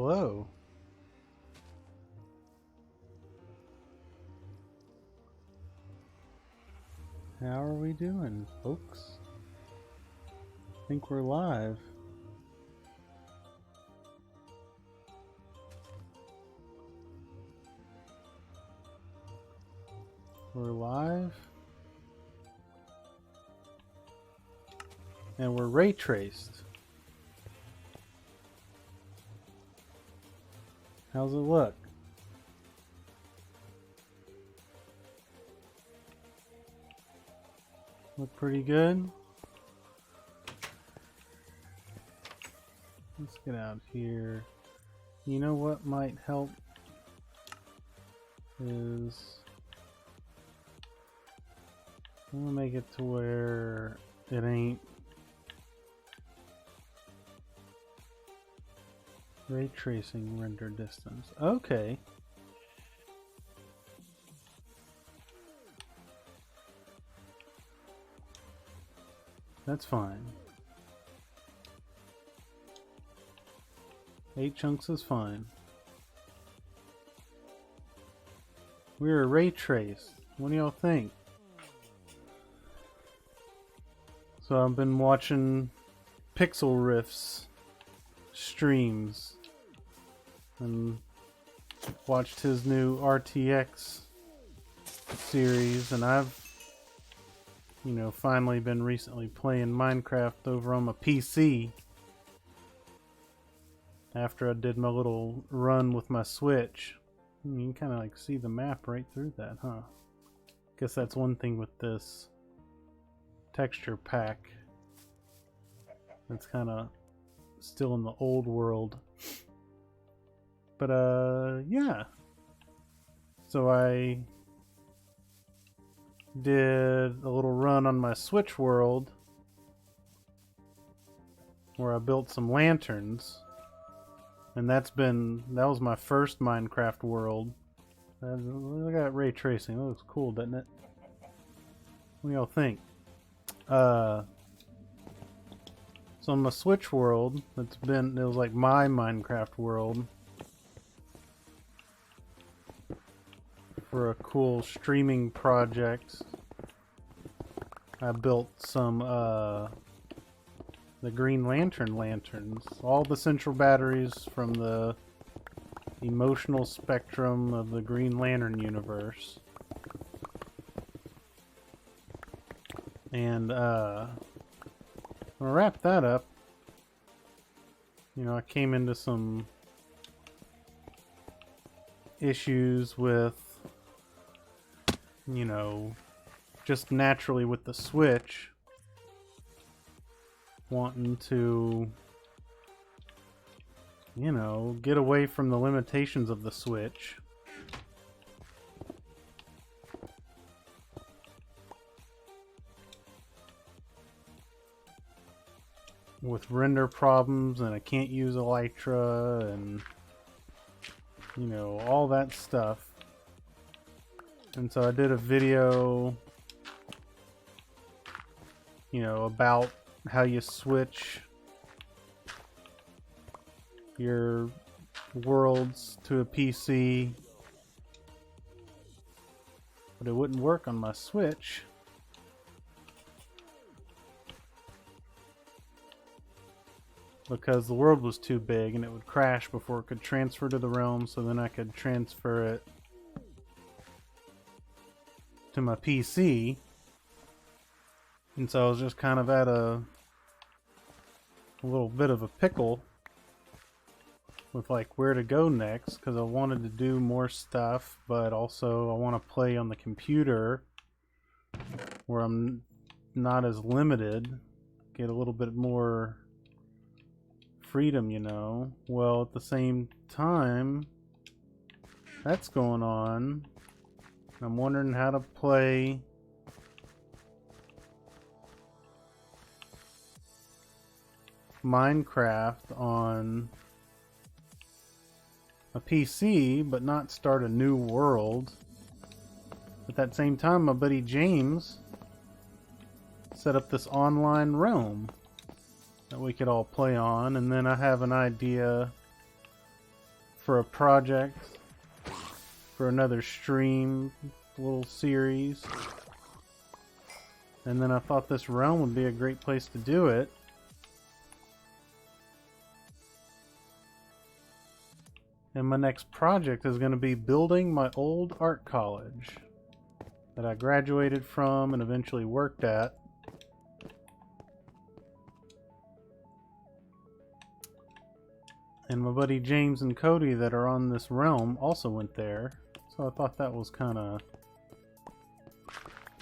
Hello. How are we doing, folks? I think we're live. We're live. And we're ray traced. How's it look? Look pretty good. Let's get out here. You know what might help is I'm gonna make it to where it ain't ray tracing render distance. Okay. That's fine. 8 chunks is fine. We're a ray trace. What do y'all think? So I've been watching Pixlriffs streams and watched his new RTX series, and I've finally been recently playing Minecraft over on my PC after I did my little run with my Switch. You can kind of like see the map right through that, huh? Guess that's one thing with this texture pack that's kind of still in the old world. But yeah, so I did a little run on my Switch world where I built some lanterns, and that was my first Minecraft world. Look at that ray tracing. That looks cool, doesn't it? What do y'all think? So on my Switch world, it was like my Minecraft world for a cool streaming project. I built some the Green Lantern lanterns, all the central batteries from the emotional spectrum of the Green Lantern universe. And I'll wrap that up. I came into some issues with just naturally with the Switch wanting to get away from the limitations of the Switch. With render problems, and I can't use Elytra, and all that stuff. And so I did a video about how you switch your worlds to a PC, but it wouldn't work on my Switch. Because the world was too big and it would crash before it could transfer to the realm, so then I could transfer it to my PC. And so I was just kind of at a little bit of a pickle with like where to go next, because I wanted to do more stuff, but also I want to play on the computer where I'm not as limited, get a little bit more freedom, Well, at the same time that's going on, I'm wondering how to play Minecraft on a PC but not start a new world. At that same time, my buddy James set up this online realm that we could all play on, and then I have an idea for a project, for another stream, little series. And then I thought this realm would be a great place to do it. And my next project is going to be building my old art college that I graduated from and eventually worked at. And my buddy James and Cody that are on this realm also went there. So I thought that was kind of,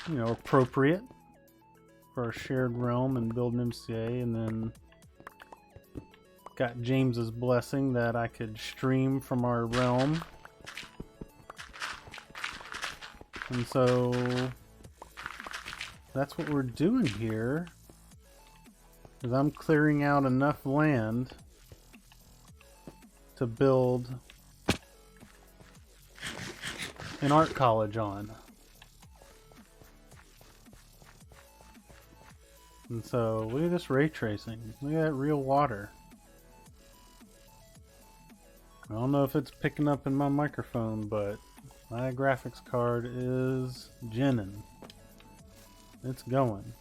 you know, appropriate for a shared realm and build an MCA. And then got James's blessing that I could stream from our realm. And so that's what we're doing here. Is I'm clearing out enough land to build an art college on. And so look at this ray tracing. Look at that real water. I don't know if it's picking up in my microphone, but my graphics card is ginning. It's going.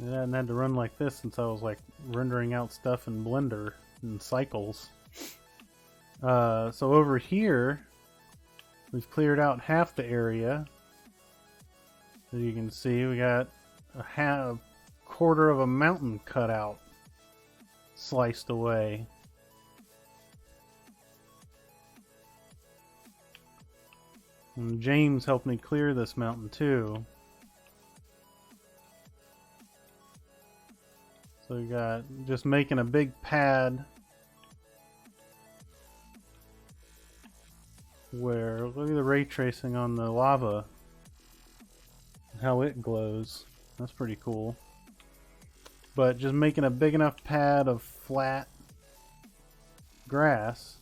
I hadn't had to run like this since I was like rendering out stuff in Blender in cycles. So over here, we've cleared out half the area. As you can see, we got a quarter of a mountain cut out, sliced away. And James helped me clear this mountain too. So we got just making a big pad where, look at the ray tracing on the lava, how it glows. That's pretty cool. But just making a big enough pad of flat grass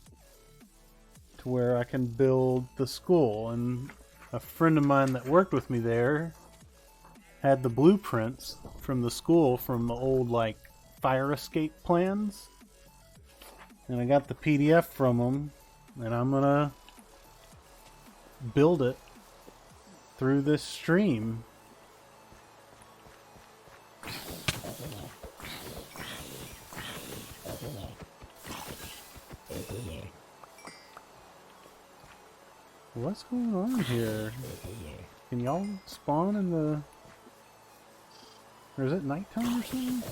to where I can build the school. And a friend of mine that worked with me there had the blueprints from the school from the old like fire escape plans, and I got the PDF from them, and I'm gonna build it through this stream. What's going on here? Can y'all spawn in the... Or is it nighttime or something?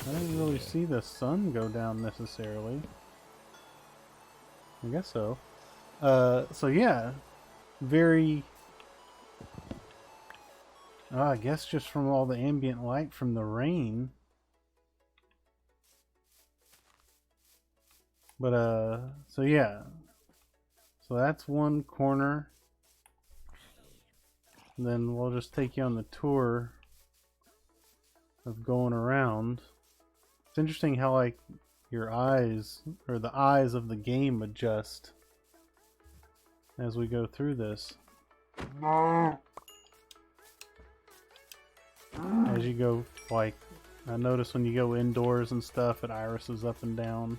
I didn't really see the sun go down necessarily. I guess so. So yeah, very... I guess just from all the ambient light from the rain. But so yeah. So that's one corner. And then we'll just take you on the tour of going around. It's interesting how like your eyes, or the eyes of the game, adjust as we go through this. As you go, like, I notice when you go indoors and stuff, it irises up and down.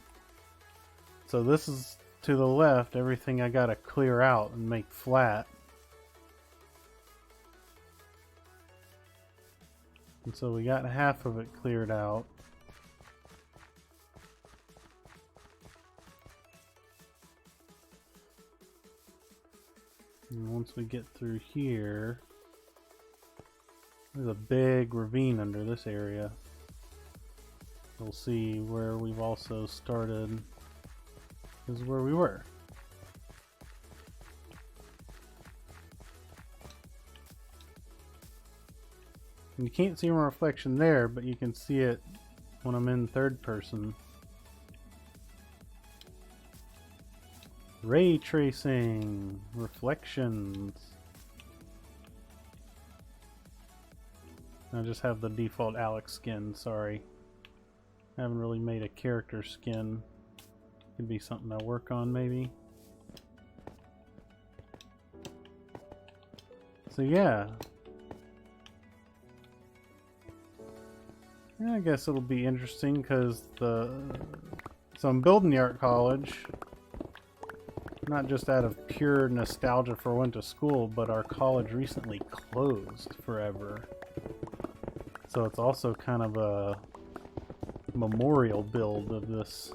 So this is to the left, everything I gotta clear out and make flat. And so we got half of it cleared out. And once we get through here, there's a big ravine under this area. We'll see where we've also started. This is where we were. And you can't see my reflection there, but you can see it when I'm in third person. Ray tracing, reflections. I just have the default Alex skin, sorry. I haven't really made a character skin. Could be something I work on maybe. So yeah. I guess it'll be interesting because so I'm building the art college, not just out of pure nostalgia for when I went to school, but our college recently closed forever. So it's also kind of a memorial build of this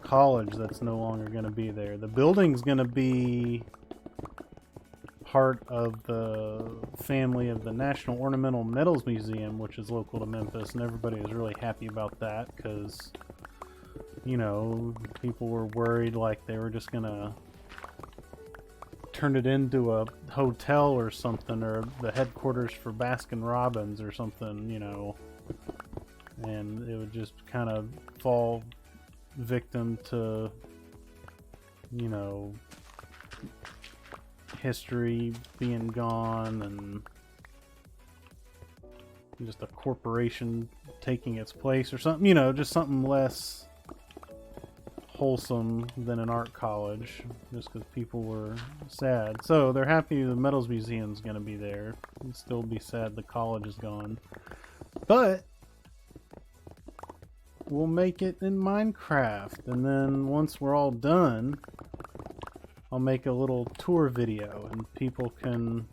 college that's no longer going to be there. The building's going to be part of the family of the National Ornamental Metals Museum, which is local to Memphis, and everybody was really happy about that because, you know, people were worried like they were just gonna turn it into a hotel or something, or the headquarters for Baskin Robbins or something, you know, and it would just kind of fall victim to, you know, history being gone and just a corporation taking its place or something, you know, just something less wholesome than an art college, just because people were sad. So they're happy the Metals Museum's going to be there. It'd still be sad the college is gone. But we'll make it in Minecraft, and then once we're all done, I'll make a little tour video and people can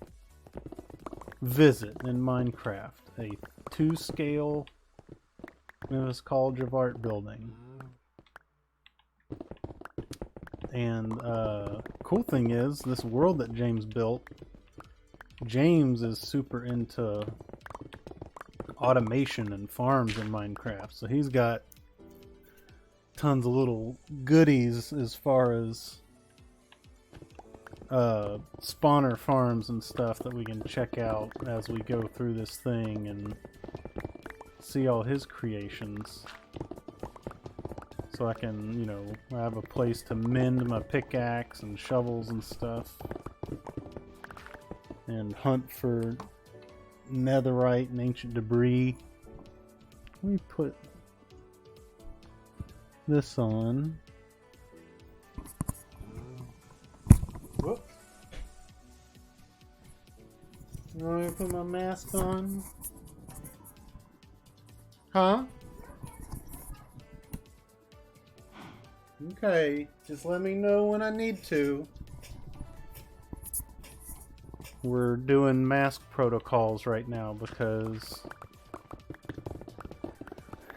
visit in Minecraft, a 2-scale Memphis College of Art building. And cool thing is, this world that James built, James is super into automation and farms in Minecraft, so he's got tons of little goodies as far as spawner farms and stuff that we can check out as we go through this thing and see all his creations. So I can, you know, have a place to mend my pickaxe and shovels and stuff, and hunt for netherite and ancient debris. Let me put this on. Whoops. You want me to put my mask on? Huh? Okay, just let me know when I need to. We're doing mask protocols right now because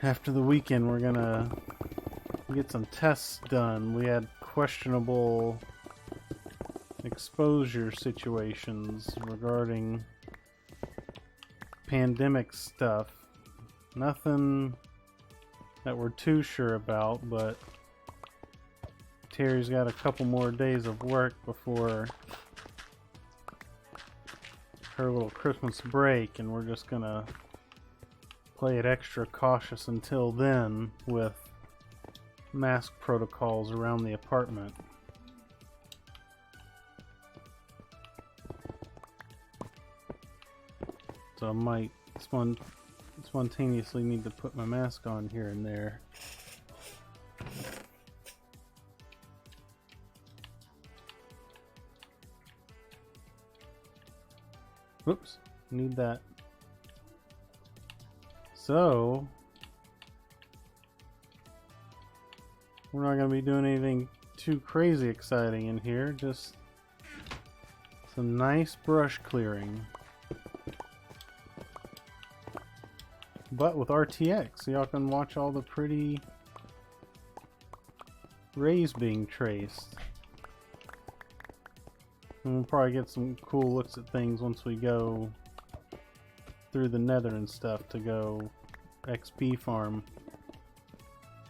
after the weekend we're gonna get some tests done. We had questionable exposure situations regarding pandemic stuff. Nothing that we're too sure about, but Terry's got a couple more days of work before her little Christmas break, and we're just gonna play it extra cautious until then with mask protocols around the apartment. So I might spontaneously need to put my mask on here and there. Whoops, need that. So, we're not going to be doing anything too crazy exciting in here, just some nice brush clearing. But with RTX, so y'all can watch all the pretty rays being traced. And we'll probably get some cool looks at things once we go through the nether and stuff to go XP farm.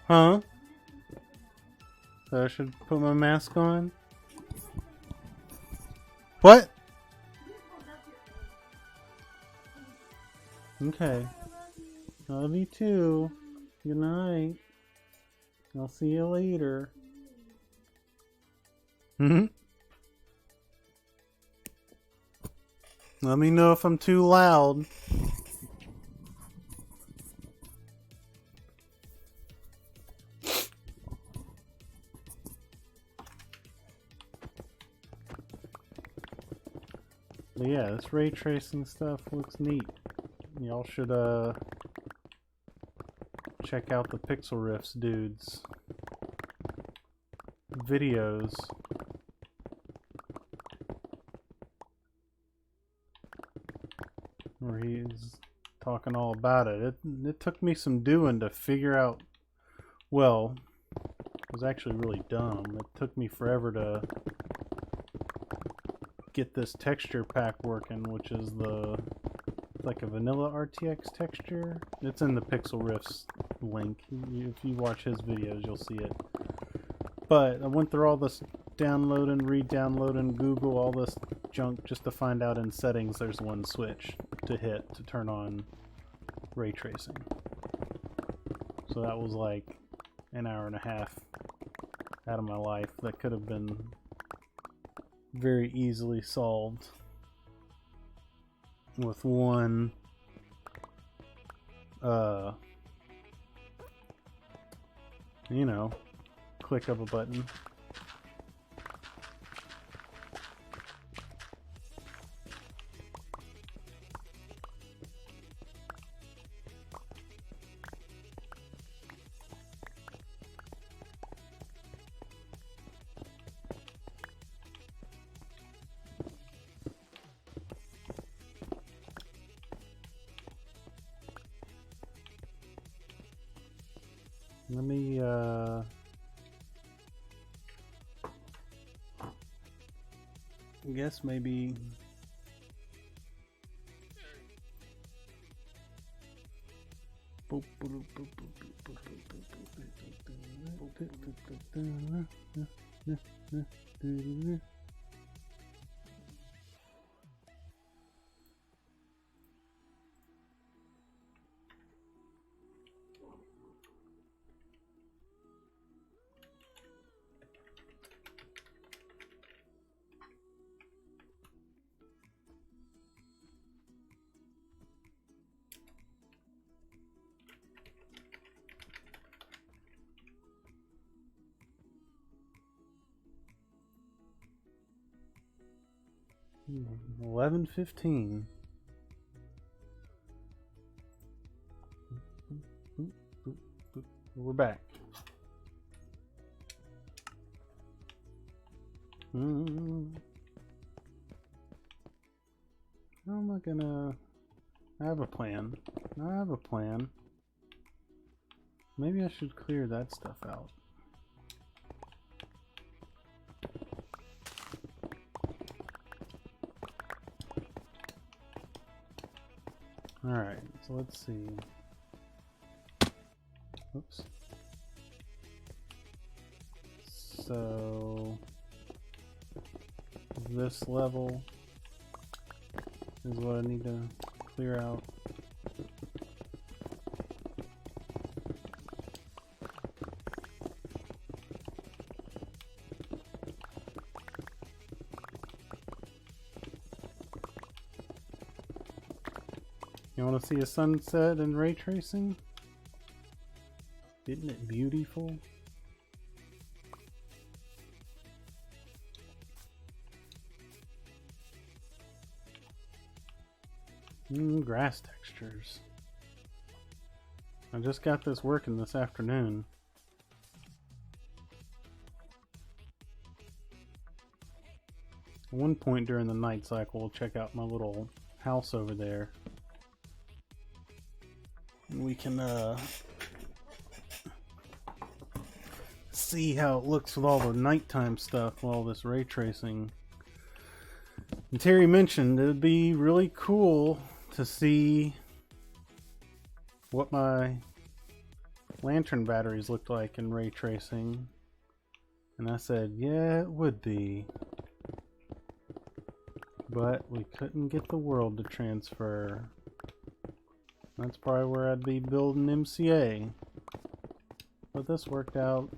Huh? So I should put my mask on? What? Okay. Love you too. Good night. I'll see you later. Let me know if I'm too loud. But yeah, this ray tracing stuff looks neat. y'all should check out the Pixlriffs dudes videos. Where he's talking all about it. It took me some doing to figure out. Well, it was actually really dumb. It took me forever to get this texture pack working, which is like a vanilla RTX texture. It's in the Pixlriffs link. If you watch his videos, you'll see it. But I went through all this downloading, re-downloading, Google, all this junk just to find out in settings there's one switch to hit to turn on ray tracing. So that was like an hour and a half out of my life that could have been very easily solved with one you know, click of a button. Let me I guess maybe $11.15. We're back. How am I gonna... I have a plan. I have a plan. Maybe I should clear that stuff out. Alright, so let's see. Oops. So this level is what I need to clear out. You want to see a sunset and ray tracing? Isn't it beautiful? Grass textures. I just got this working this afternoon. At one point during the night cycle, we'll check out my little house over there. And we can see how it looks with all the nighttime stuff, with all this ray tracing. And Terry mentioned it would be really cool to see what my lantern batteries looked like in ray tracing. And I said, yeah, it would be. But we couldn't get the world to transfer. That's probably where I'd be building MCA. But this worked out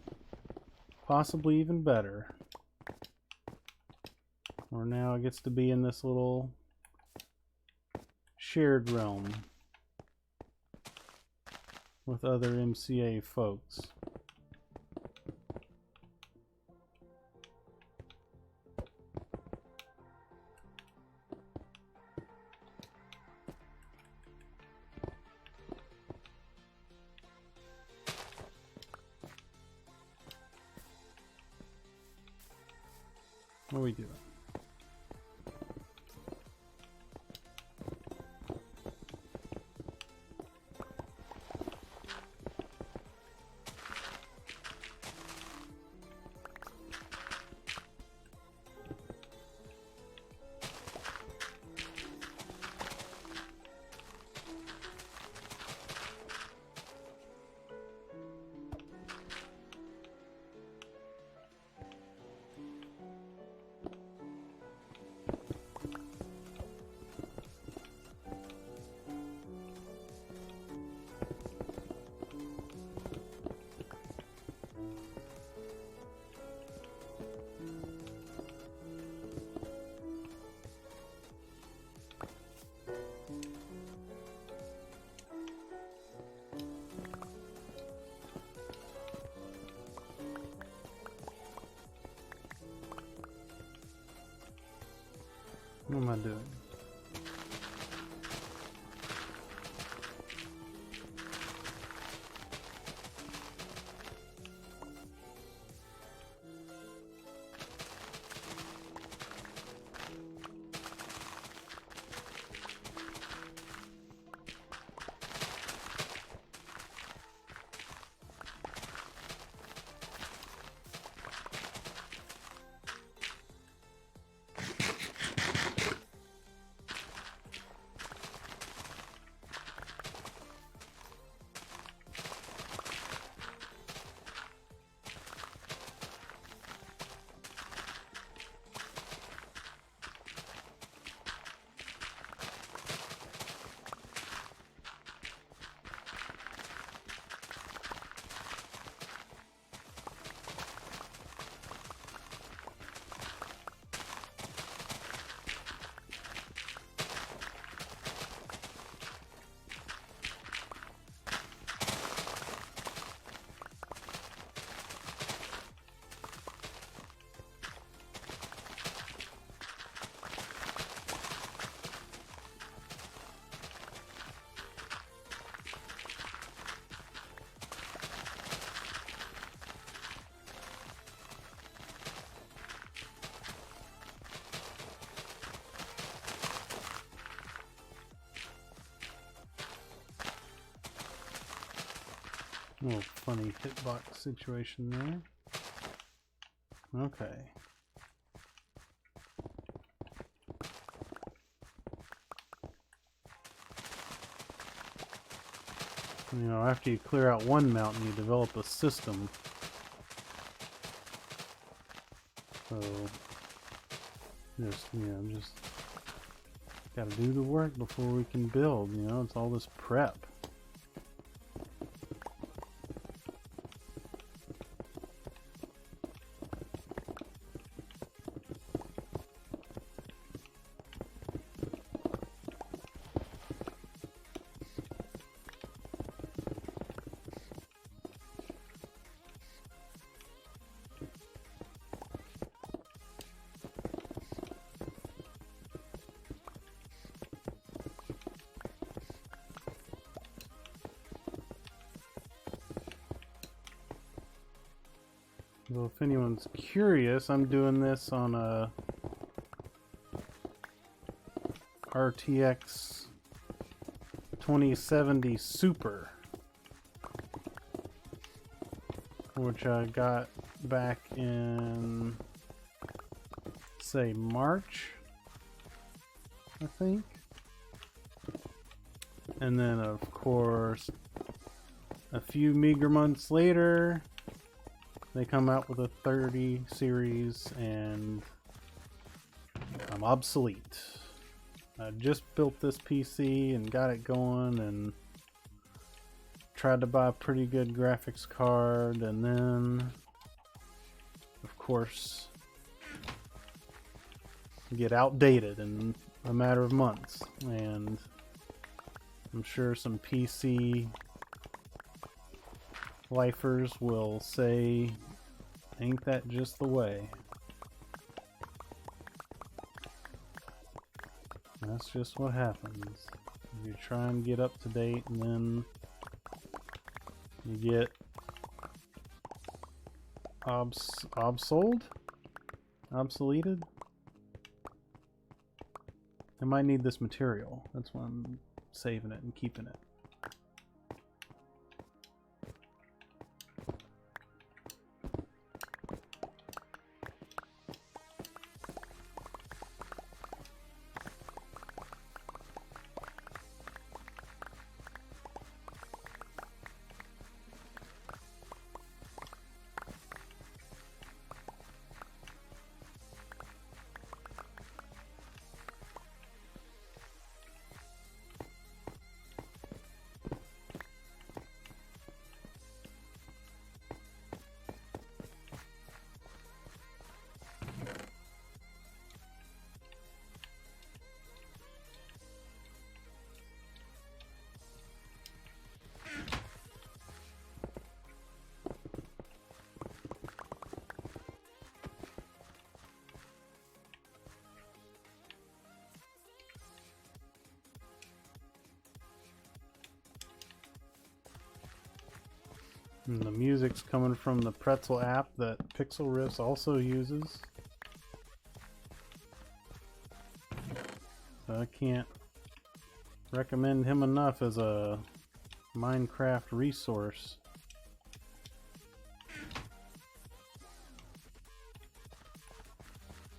possibly even better. Where now it gets to be in this little shared realm with other MCA folks. What are we doing? What am I doing? Little funny hitbox situation there. Okay. You know, after you clear out one mountain, you develop a system. So, just gotta do the work before we can build. You know, it's all this prep. Well, if anyone's curious, I'm doing this on a RTX 2070 Super, which I got back in, say, March, I think. And then, of course, a few meager months later, they come out with a 30 series and I'm obsolete. I just built this PC and got it going and tried to buy a pretty good graphics card, and then of course get outdated in a matter of months. And I'm sure some PC lifers will say, ain't that just the way? That's just what happens. You try and get up to date, and then you get obsoled. obsoleted? I might need this material. That's why I'm saving it and keeping it. And the music's coming from the Pretzel app that Pixlriffs also uses. So I can't recommend him enough as a Minecraft resource.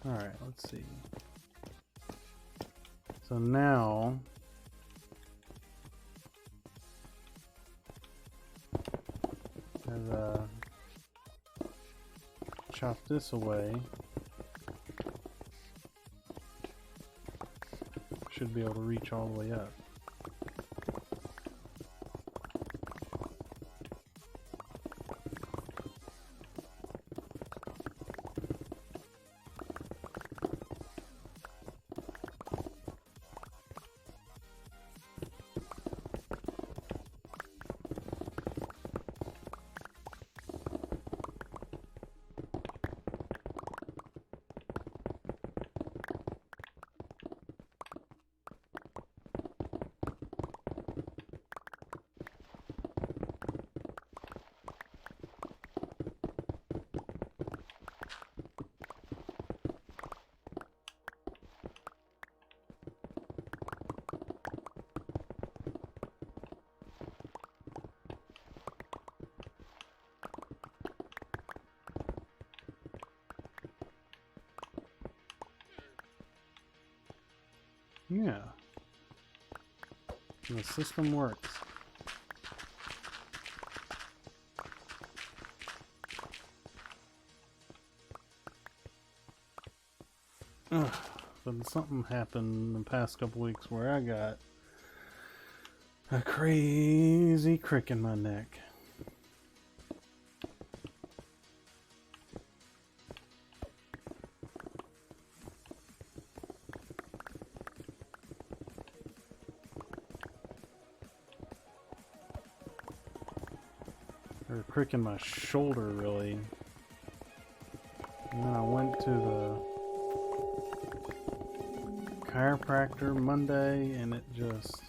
Alright, let's see. So now chop this away. Should be able to reach all the way up. Yeah. The system works. Ugh, but something happened in the past couple weeks where I got a crazy crick in my neck. Or a crick in my shoulder, really. And then I went to the chiropractor Monday, and it just...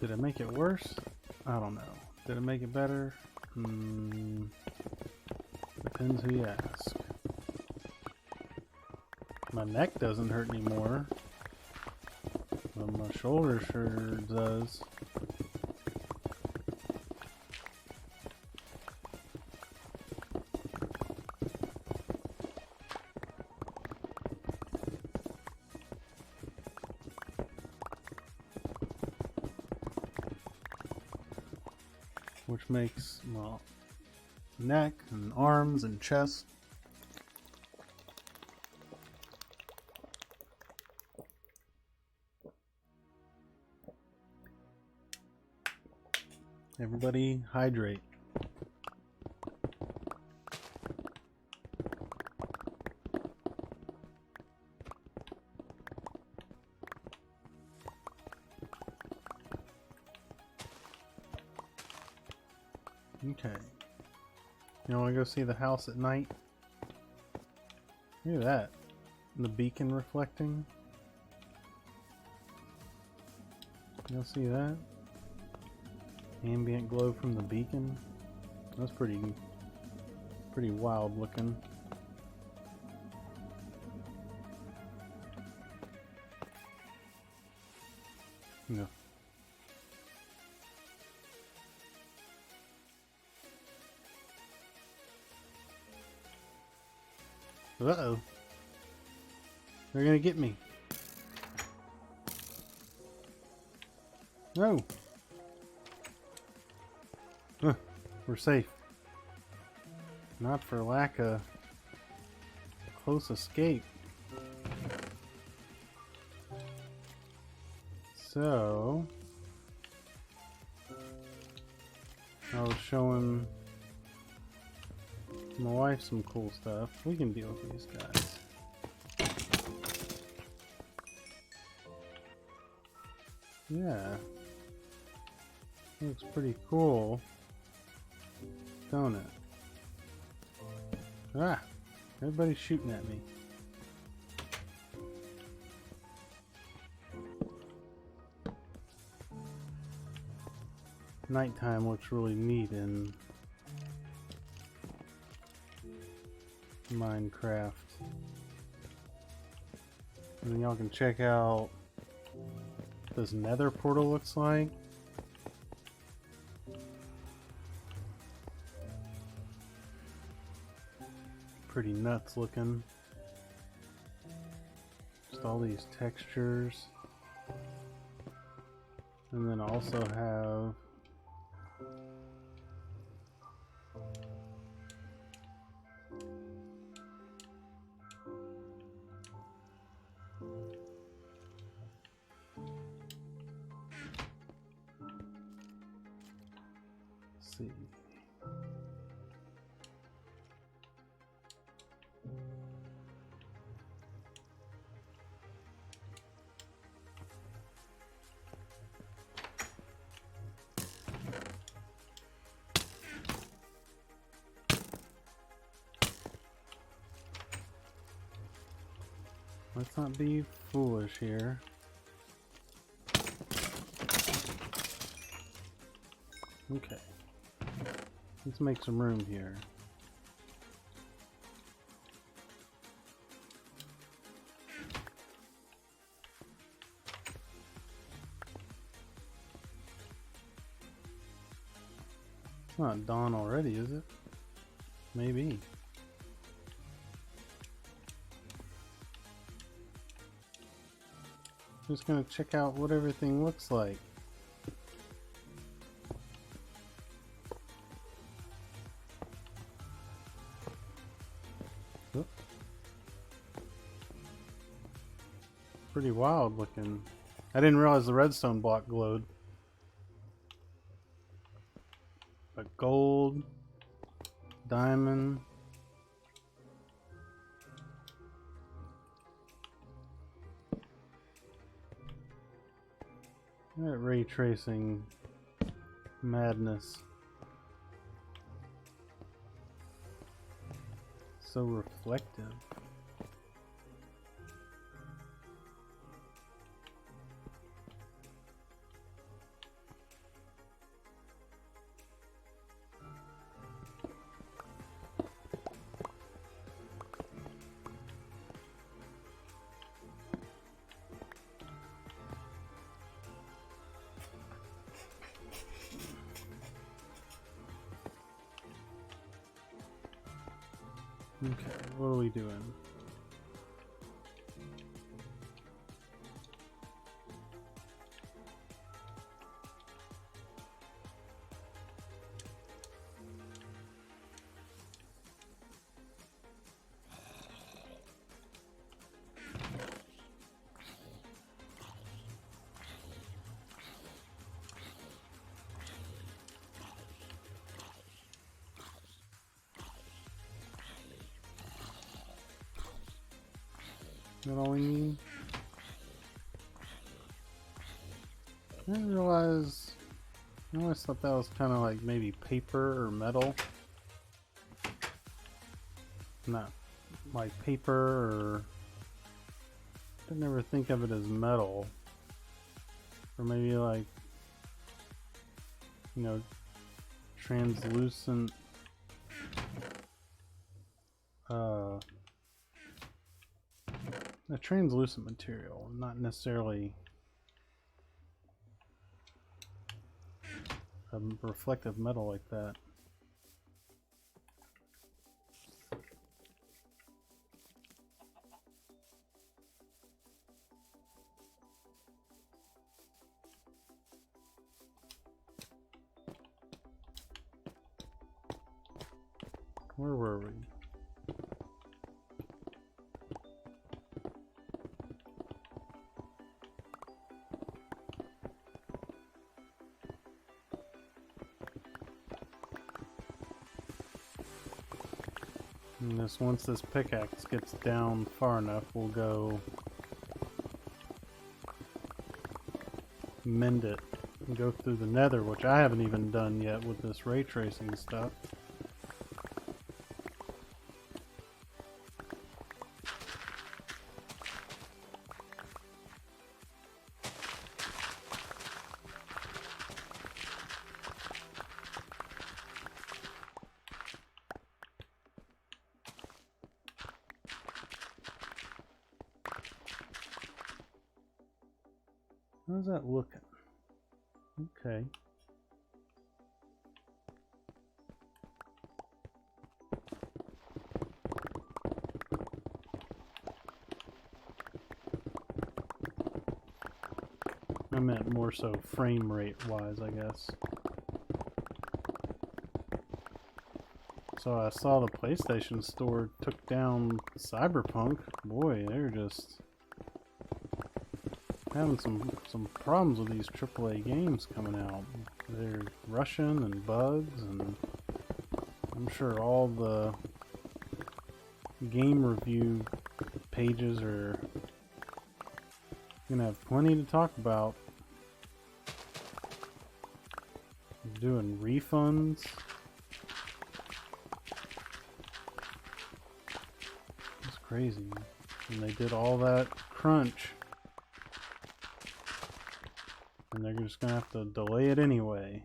Did it make it worse? I don't know. Did it make it better? Depends who you ask. My neck doesn't hurt anymore, but my shoulder sure does. Which makes, well, neck and arms and chest. Everybody hydrate. Okay. You want to go see the house at night? Look at that. The beacon reflecting. You'll see that? Ambient glow from the beacon. That's pretty wild looking. No. Uh-oh. They're gonna get me. No. Huh. We're safe. Not for lack of close escape. So I was showing my wife some cool stuff. We can deal with these guys. Yeah. Looks pretty cool, don't it? Ah! Everybody's shooting at me. Nighttime looks really neat in Minecraft. And y'all can check out what this nether portal looks like. Pretty nuts looking. Just all these textures. And then also have see. Let's not be foolish here. Okay. Let's make some room here. It's not dawn already, is it? Maybe. Just gonna check out what everything looks like. Oh. Pretty wild looking. I didn't realize the redstone block glowed. But gold, diamond. That ray tracing madness. So reflective. Okay, what are we doing? Is that all we need? I didn't realize. I always thought that was kind of like maybe paper or metal. Not like paper or. I never think of it as metal. Or maybe like, you know, translucent. A translucent material, not necessarily a reflective metal like that. Where were we? And once this pickaxe gets down far enough, we'll go mend it and go through the nether, which I haven't even done yet with this ray tracing stuff. How's that looking? Okay. I meant more so frame rate wise, I guess. So I saw the PlayStation Store took down Cyberpunk. Boy, they're just having some problems with these AAA games coming out. They're rushing and bugs, and I'm sure all the game review pages are gonna have plenty to talk about. Doing refunds. It's crazy. And they did all that crunch. And they're just gonna have to delay it anyway.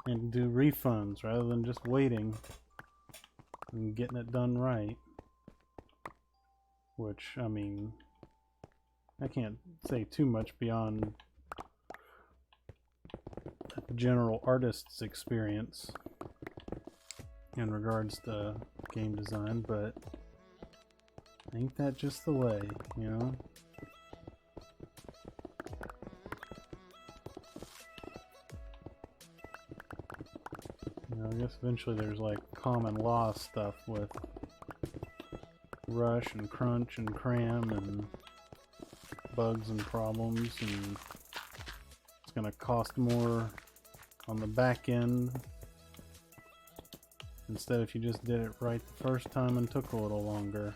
And do refunds rather than just waiting and getting it done right. Which, I mean, I can't say too much beyond a general artist's experience in regards to game design, but ain't that just the way, you know? I guess eventually there's like common law stuff with rush and crunch and cram and bugs and problems, and it's gonna cost more on the back end instead if you just did it right the first time and took a little longer.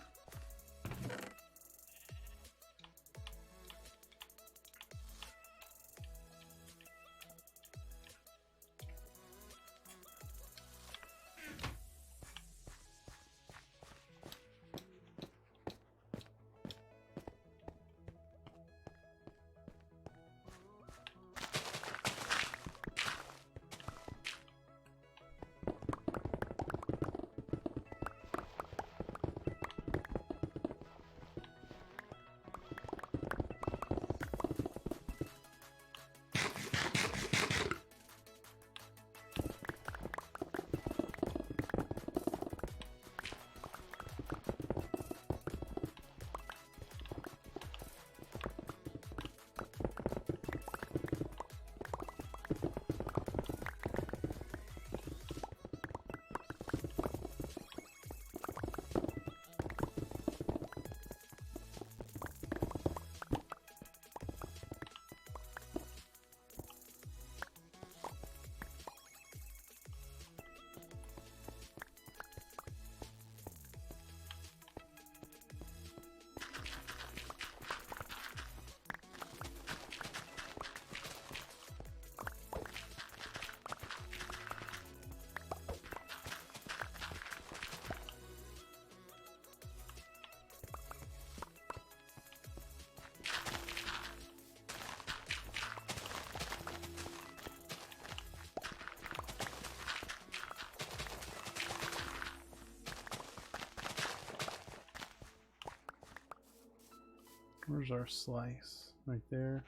Where's our slice? Right there.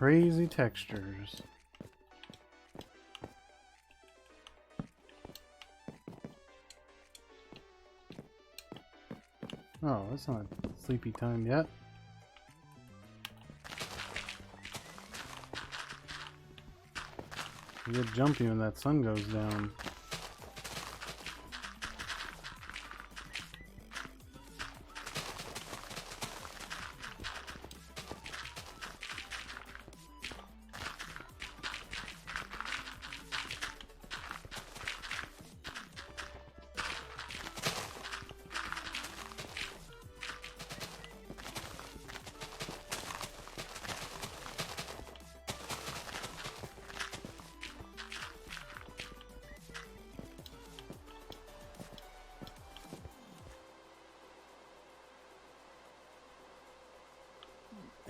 crazy textures. Oh, it's not sleepy time yet. You get jumpy when that sun goes down.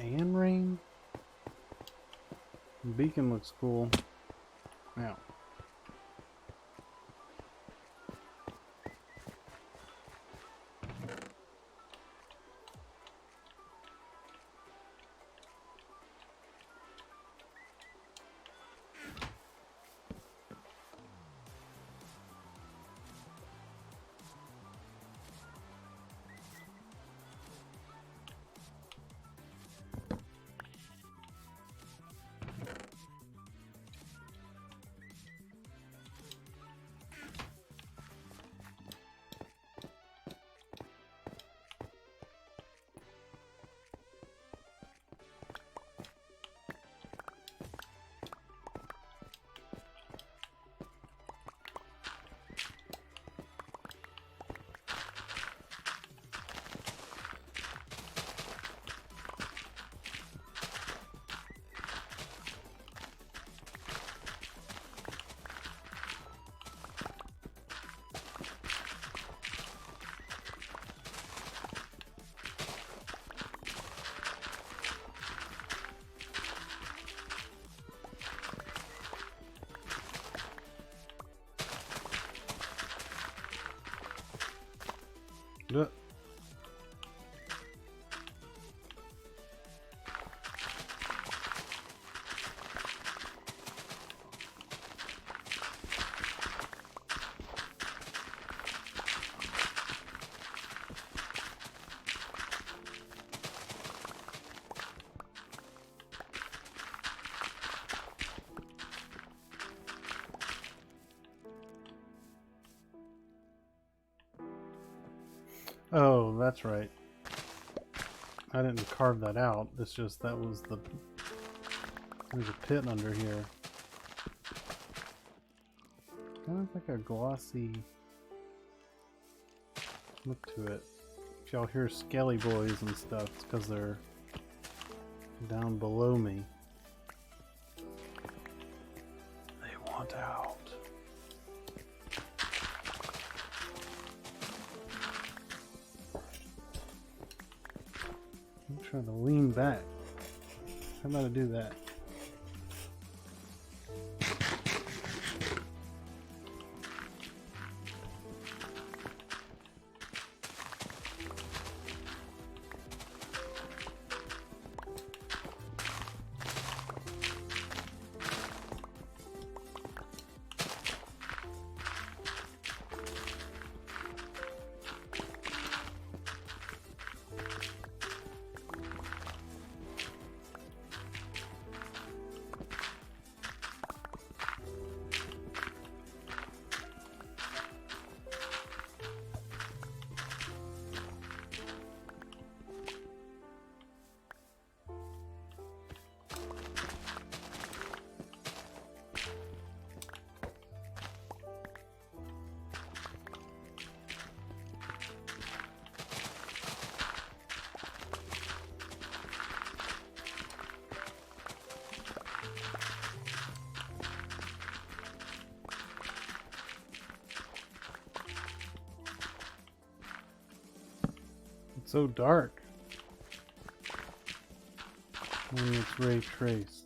And rain. The beacon looks cool. Now. Look. Oh, that's right. I didn't carve that out. It's just that was the... There's a pit under here. Kind of like a glossy look to it. If y'all hear skelly boys and stuff, it's because they're down below me. They want out. I'm trying to lean back. How about I do that? It's so dark when it's ray traced.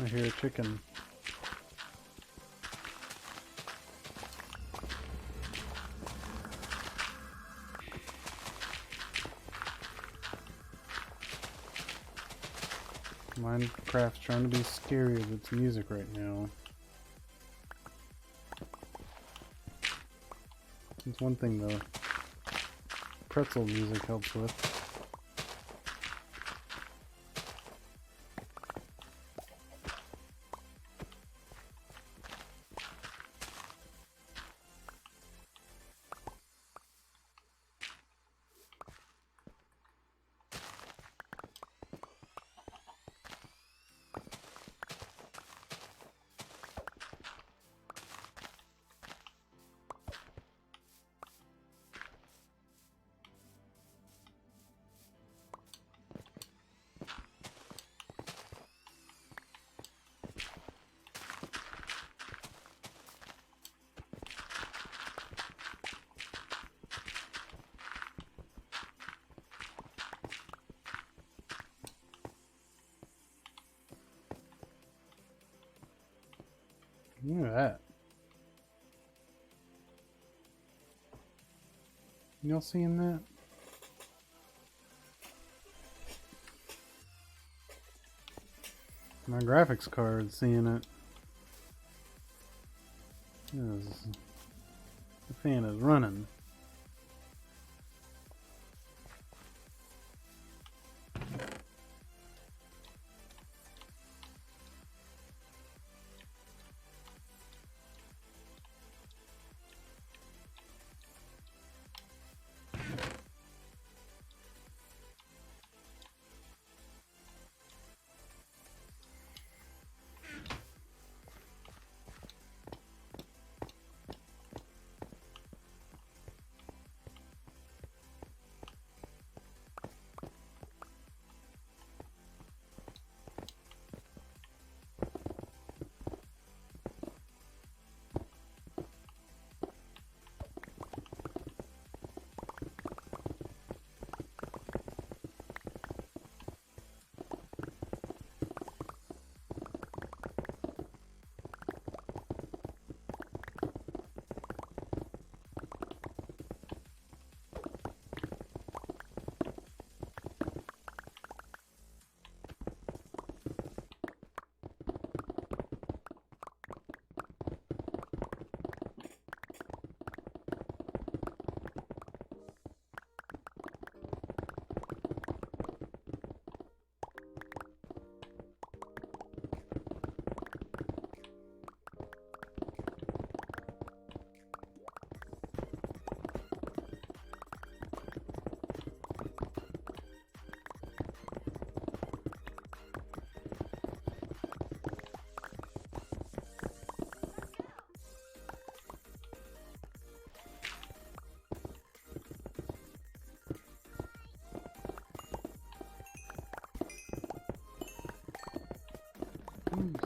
I hear a chicken. Minecraft's trying to be scary with its music right now. It's one thing the pretzel music helps with. Look at that. Y'all seeing that? My graphics card's seeing it. Yes. The fan is running.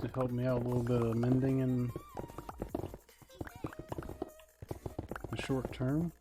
To help me out a little bit of mending in the short term.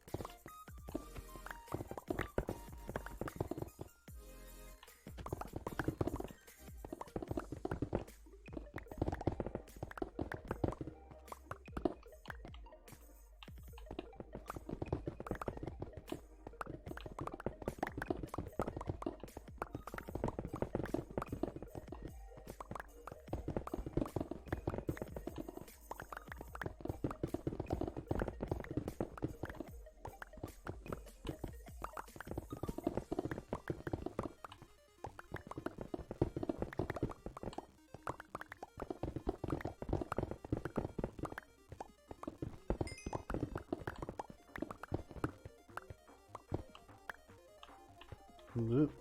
Oop.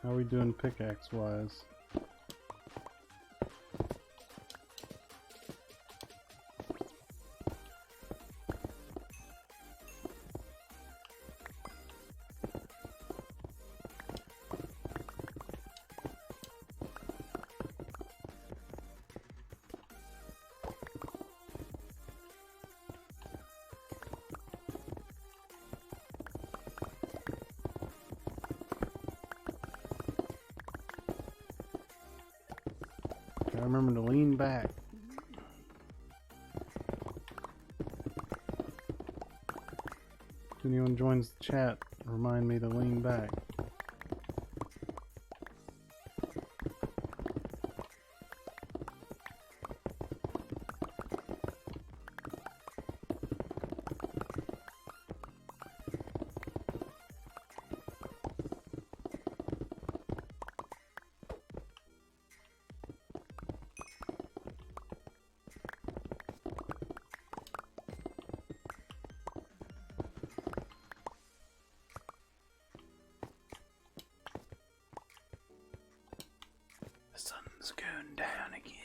How are we doing pickaxe wise? remember to lean back. If anyone joins the chat, remind me to lean back. The sun's going down again.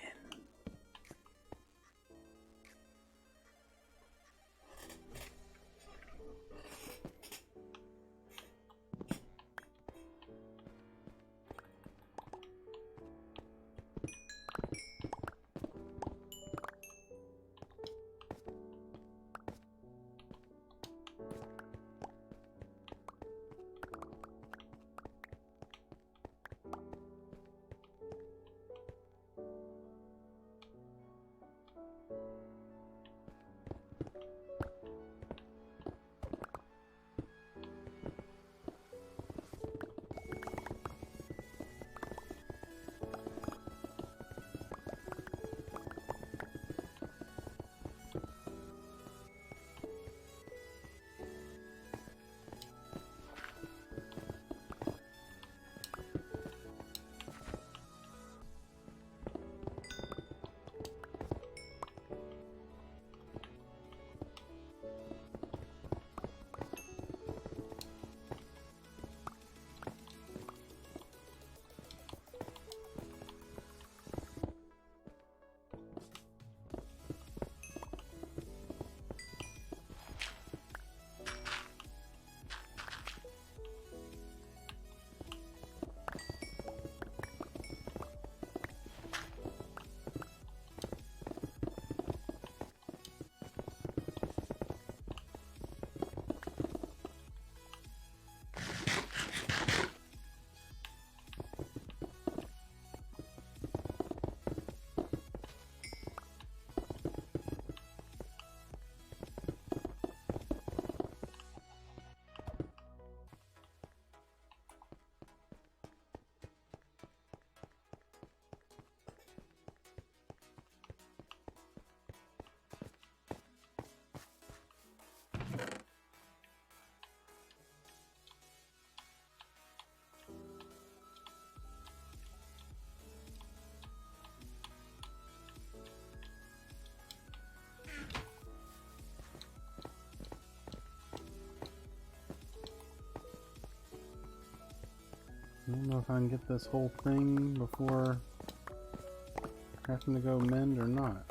I don't know if I can get this whole thing before having to go mend or not.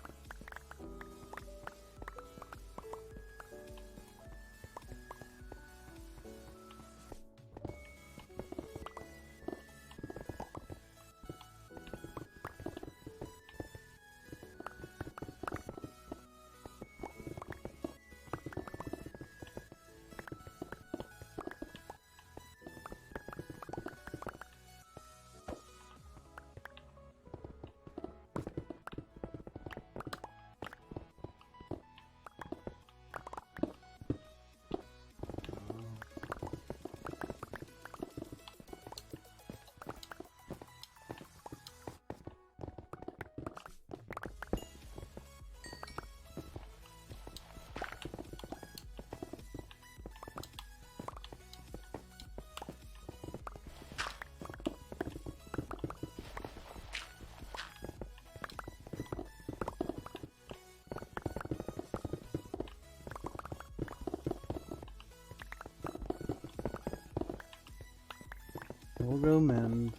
We'll go mend.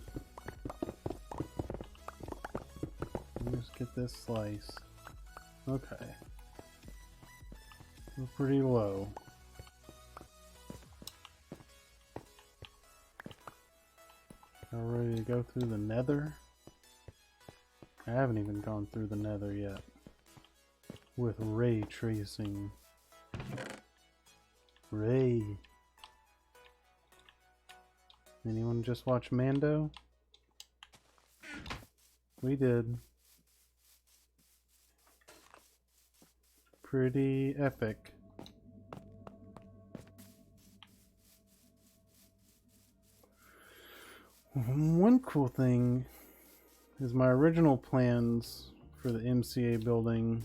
Let's get this slice. Okay. We're pretty low. Are we ready to go through the nether? I haven't even gone through the nether yet. With ray tracing. Ray. Anyone just watch Mando? We did. pretty epic. One cool thing is my original plans for the MCA building.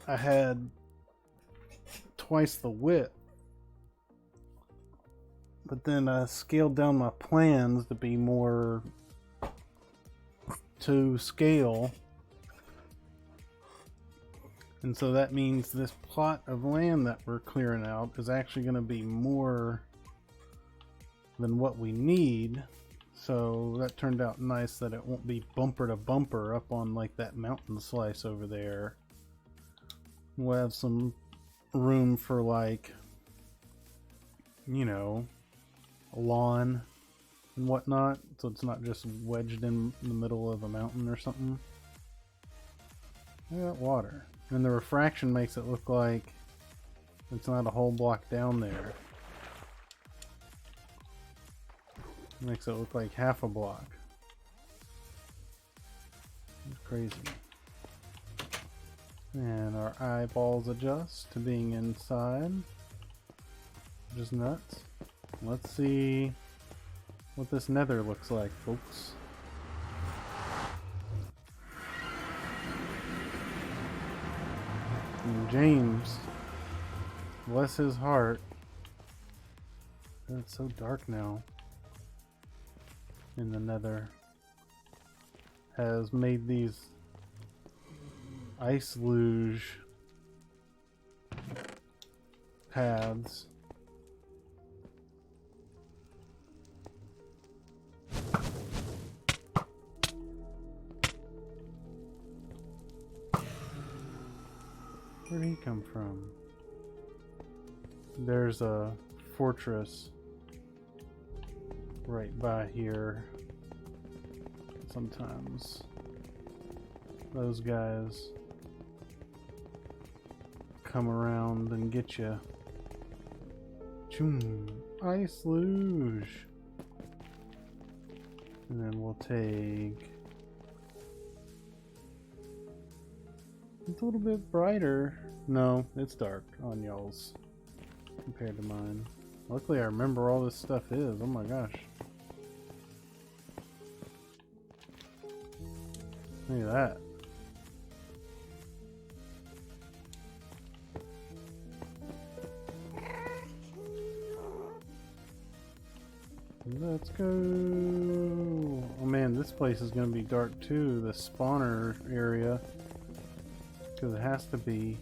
I had twice the width, but then I scaled down my plans to be more to scale. And so that means this plot of land that we're clearing out is actually going to be more than what we need. So that turned out nice that it won't be bumper to bumper up on like that mountain slice over there. We'll have some room for, like, you know, a lawn and whatnot, so it's not just wedged in the middle of a mountain or something. I got water, and the refraction makes it look like it's not a whole block down there. It makes it look like half a block. It's crazy. And our eyeballs adjust to being inside. Just nuts. Let's see what this nether looks like, folks. And James, bless his heart. It's so dark now in the nether. Has made these ice luge paths. Where'd he come from? There's a fortress right by here. Sometimes those guys come around and get you. Choom, ice luge. And then we'll take. It's a little bit brighter. No, it's dark on y'all's compared to mine. Luckily, I remember all this stuff is. Oh my gosh. Look at that. Let's go. Oh man, this place is going to be dark too, the spawner area. Because it has to be.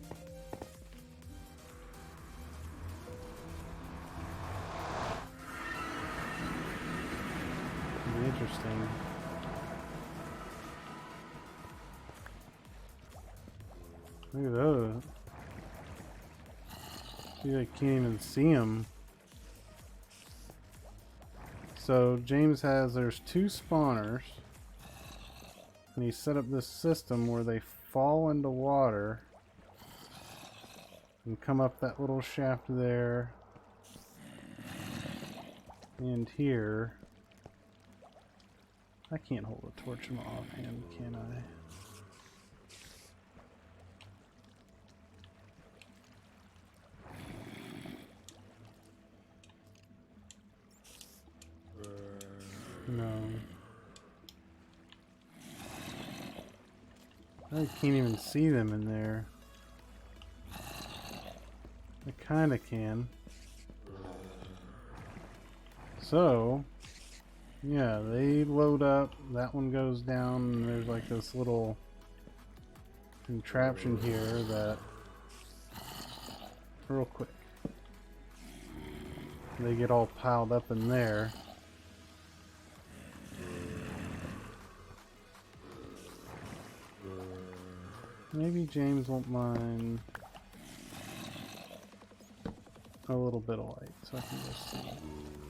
It'll be interesting. Look at those. See, I can't even see them. So James has, there's 2 spawners, and he set up this system where they fall into water and come up that little shaft there and here. I can't hold a torch in my offhand, can I? No. I can't even see them in there. I kinda can. So, yeah, they load up, that one goes down, and there's like this little contraption here that, real quick, they get all piled up in there. Maybe James won't mind a little bit of light, so I can just see.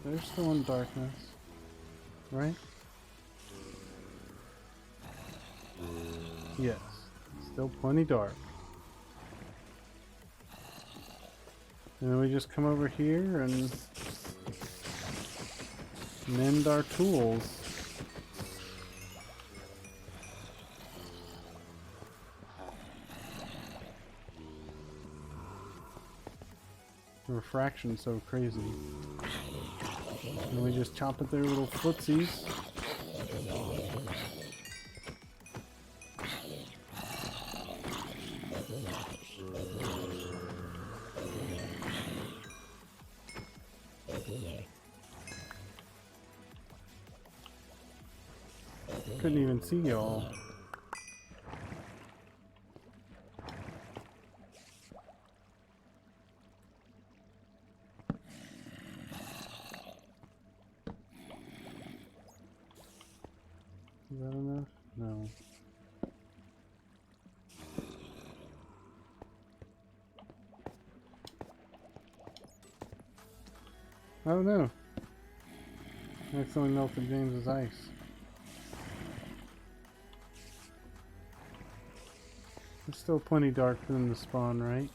They're still in darkness, right? Yes, still plenty dark. And then we just come over here and mend our tools. refraction so crazy. And we just chop at their little footsies. Couldn't even see y'all. Is that enough? No. Oh no! I accidentally melted James's ice. It's still plenty dark for them to spawn, right?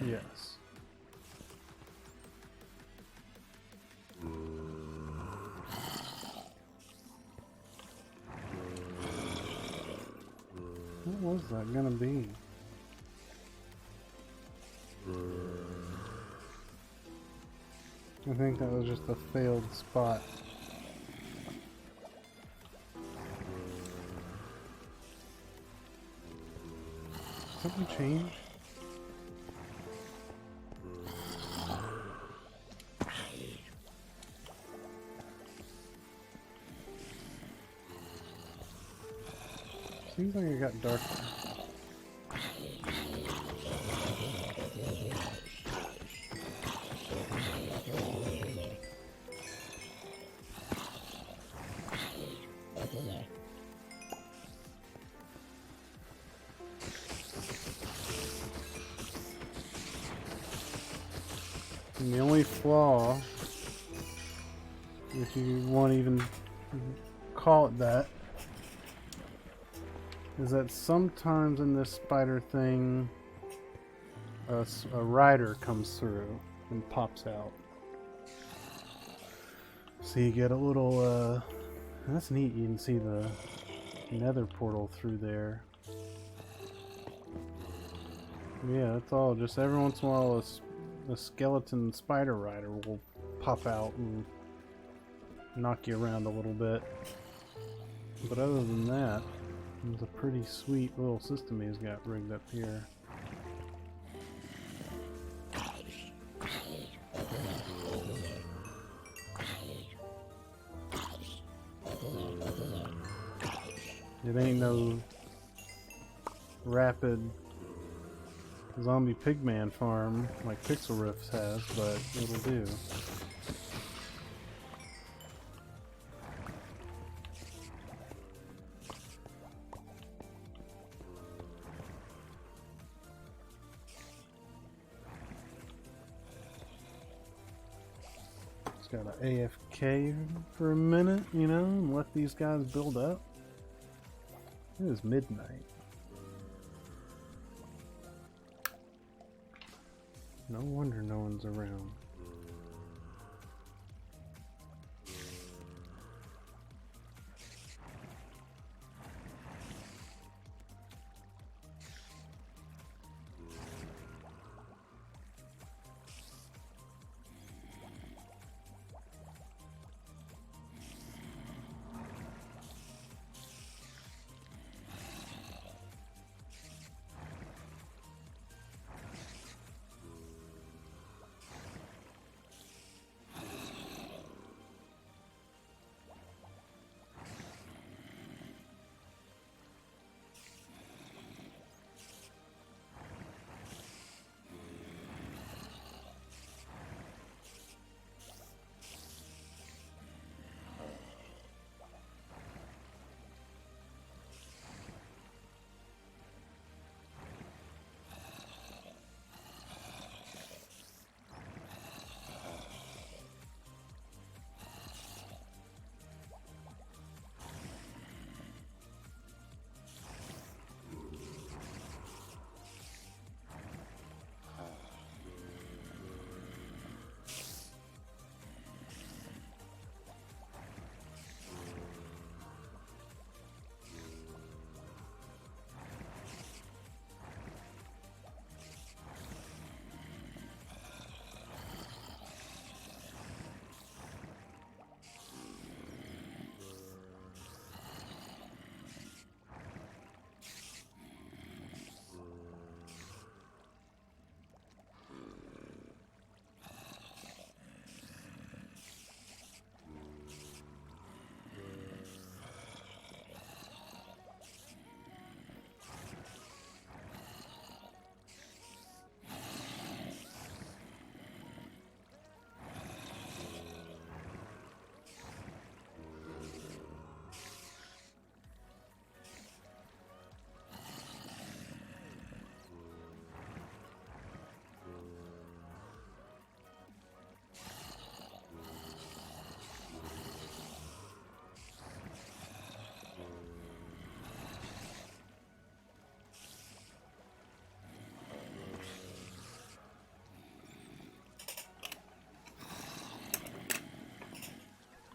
Yes. What was that gonna be? I think that was just a failed spot. Something changed? Seems like it got darker. And the only flaw, if you want to even call it that, is that sometimes in this spider thing, a rider comes through and pops out. So you get a little, that's neat, you can see the nether portal through there. Yeah, that's all, just every once in a while a skeleton spider rider will pop out and knock you around a little bit. But other than that, it's a pretty sweet little system he's got rigged up here. It ain't no rapid zombie pigman farm like Pixlriffs has, but it'll do. Just gotta AFK for a minute, you know, and let these guys build up. It is midnight. No wonder no one's around.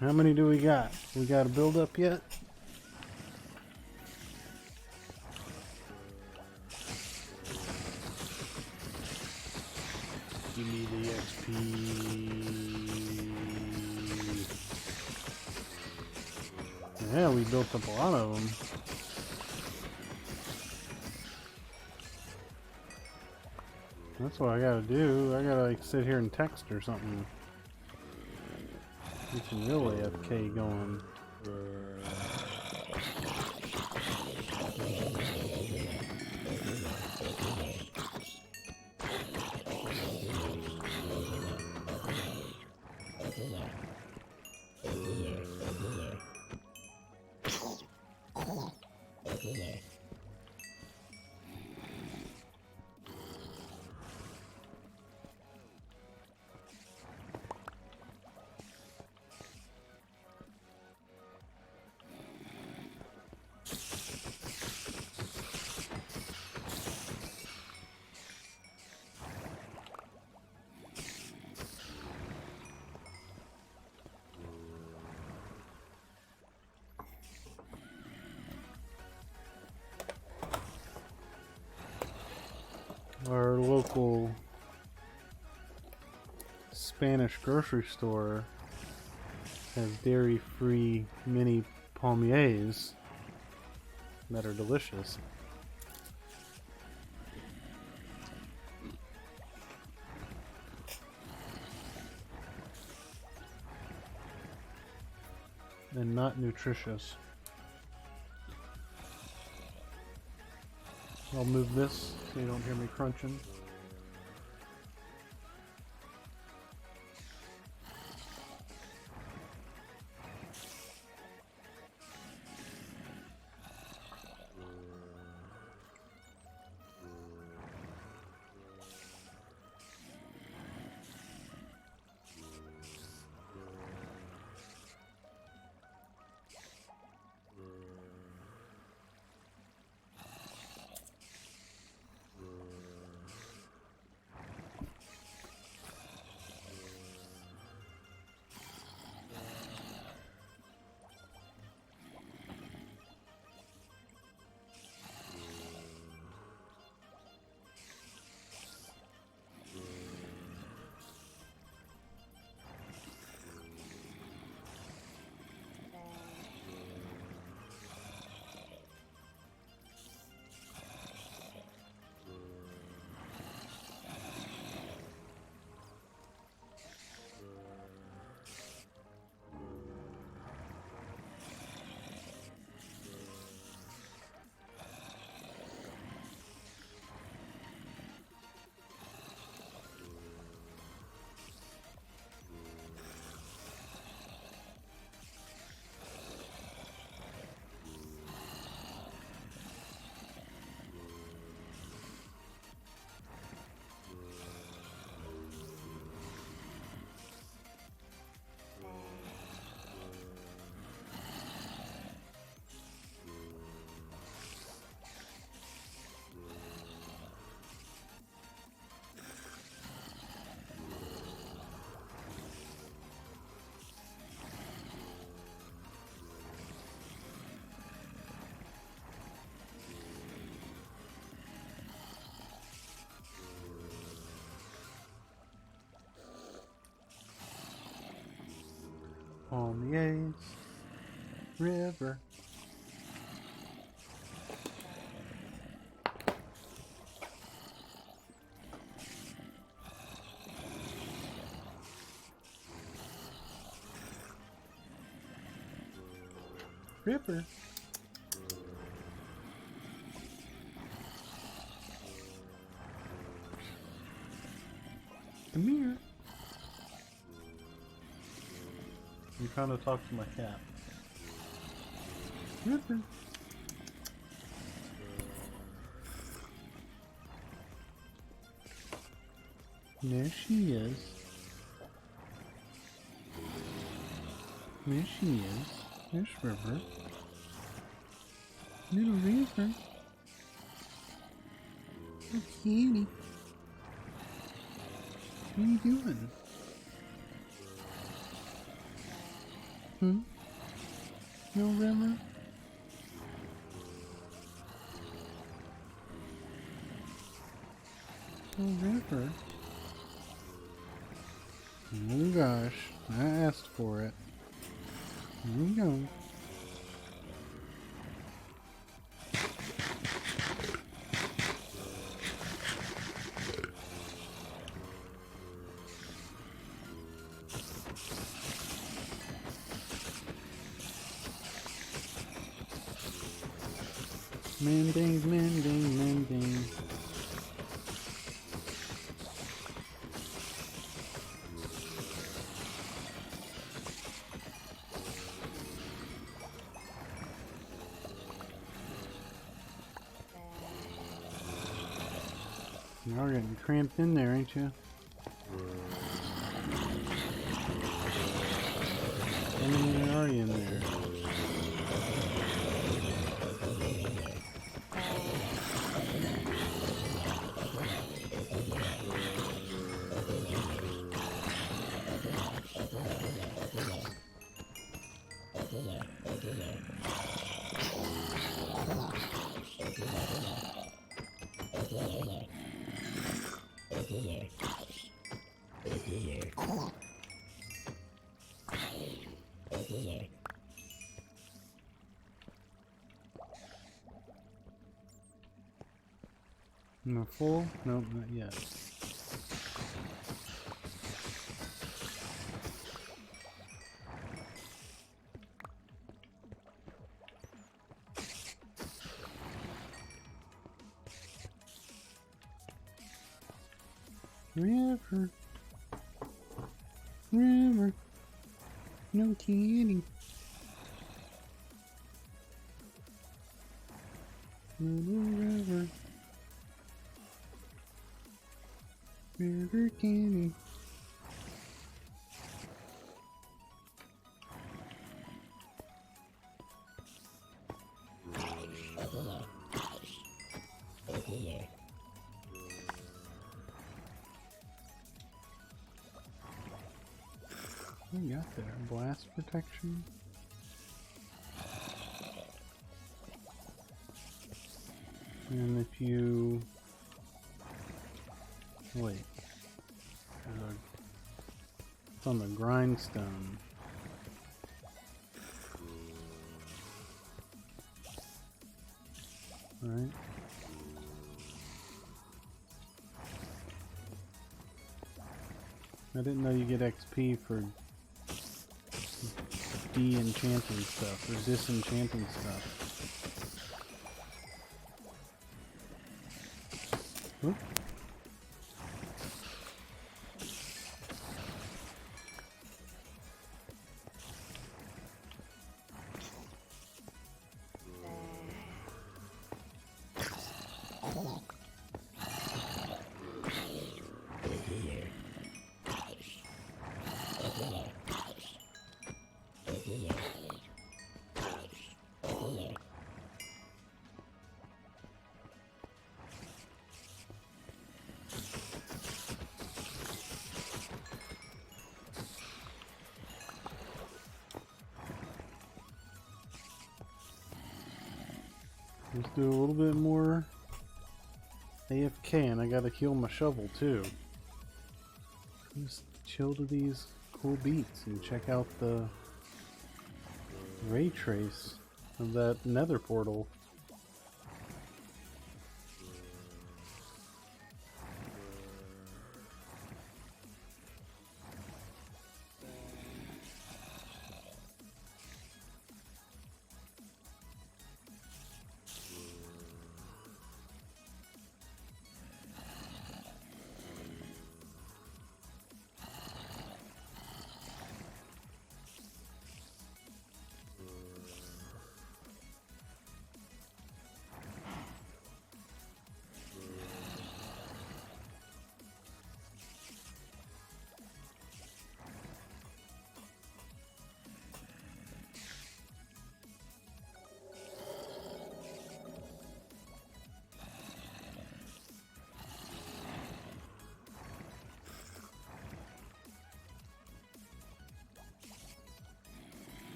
How many do we got? We got a build up yet? Give me the XP. Yeah, we built up a lot of them. That's what I gotta do. I gotta like sit here and text or something. Get some real AFK going. Our local Spanish grocery store has dairy-free mini palmiers that are delicious. And not nutritious. I'll move this so you don't hear me crunching. Palmiers River. River. Come here. I'm trying to talk to my cat. River. There she is. There she is. There's River. Little River. Oh, cutie. What are you doing? Hmm? No river? No river? Oh gosh, I asked for it. Here we go. Mending, mending, mending. You're getting cramped in there, ain't you? How many are you in there? Am I full? Nope, not yet. River. River. No kidding. River. River candy. What do you got there? Blast protection? And if you... Wait. It's on the grindstone. Right? I didn't know you get XP for de-enchanting stuff or disenchanting stuff. Oop. Let's do a little bit more AFK, and I gotta heal my shovel too. Just chill to these cool beats and check out the ray trace of that nether portal.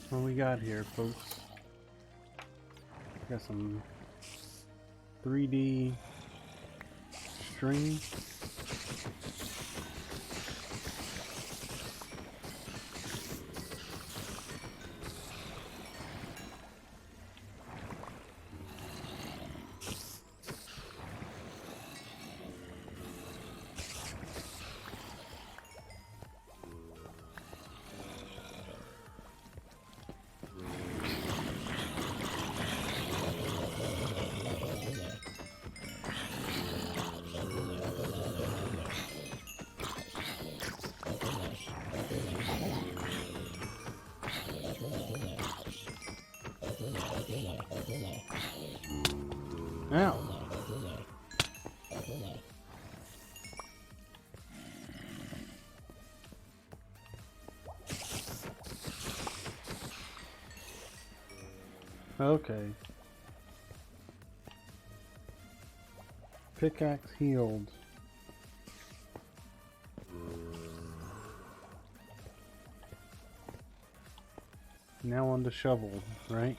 What we got here, folks? Got some 3D string. Ow. Okay. Pickaxe healed. Now on the shovel, right?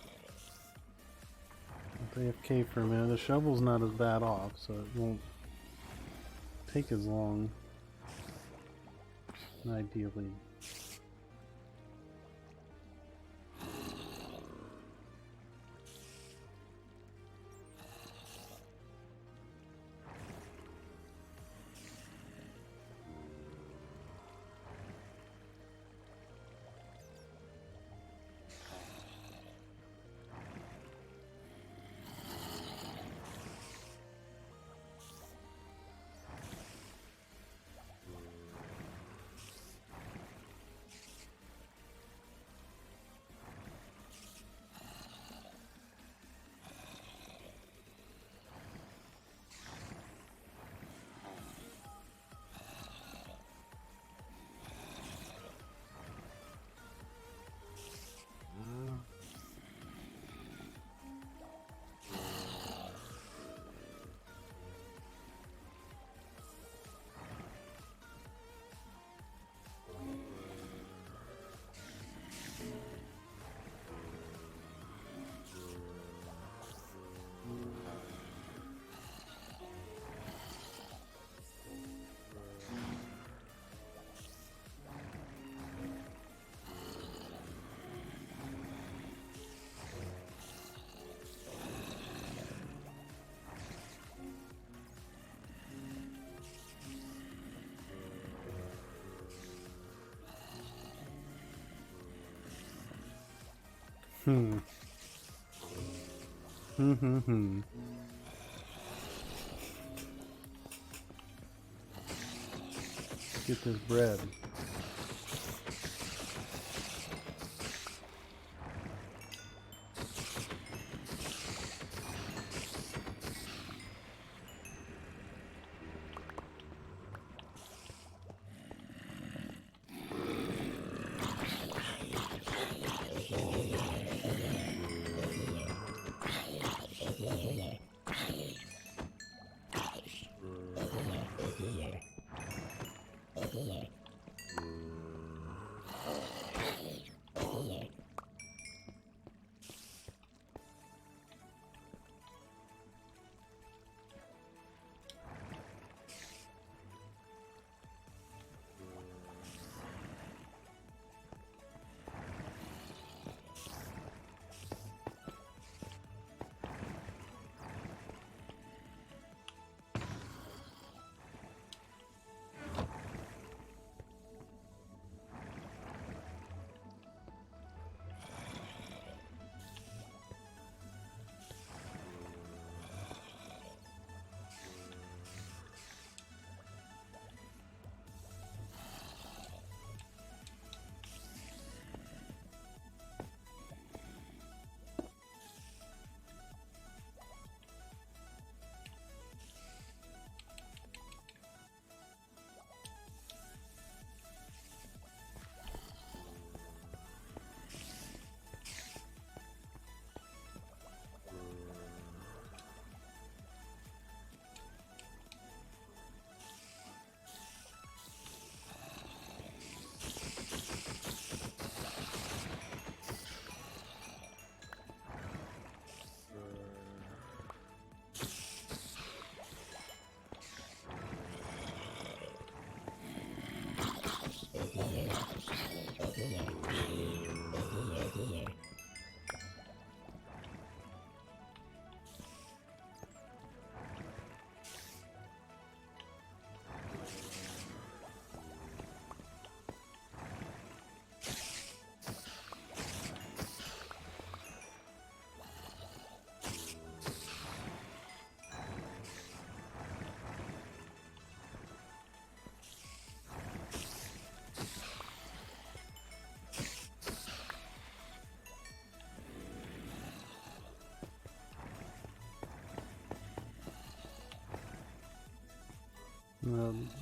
AFK for a minute. The shovel's not as bad off, so it won't take as long. Ideally. Get this bread.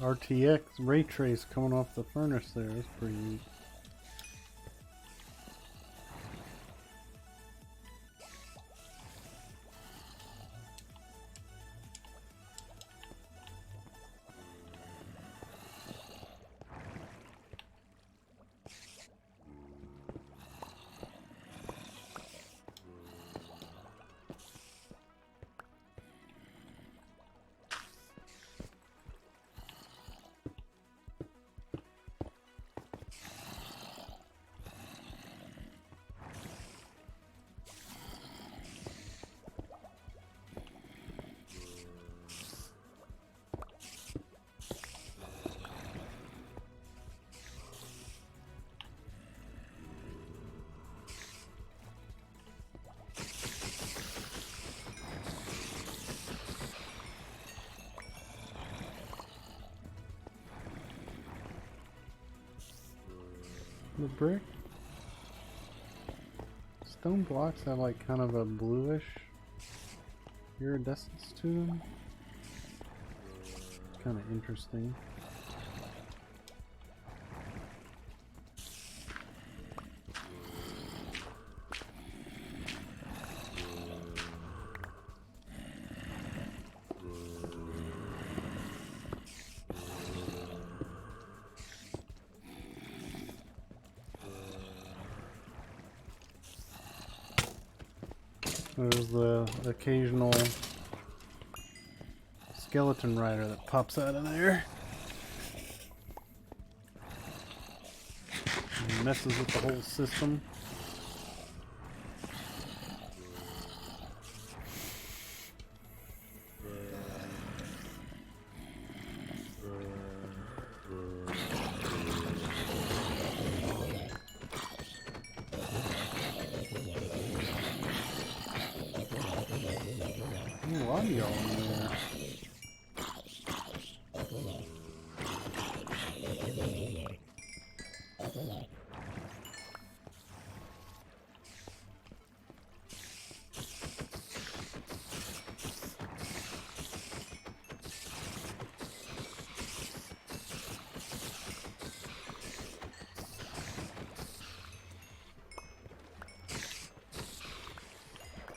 RTX ray trace coming off the furnace there. That's pretty neat. The brick stone blocks have like kind of a bluish iridescence to them. Kind of interesting. There's the occasional skeleton rider that pops out of there and messes with the whole system. A lot of y'all in there.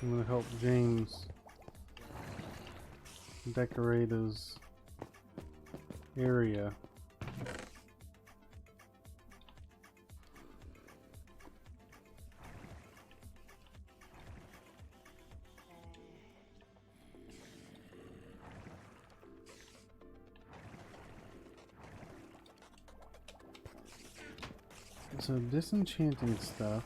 I'm gonna help James decorate his area. So disenchanting stuff.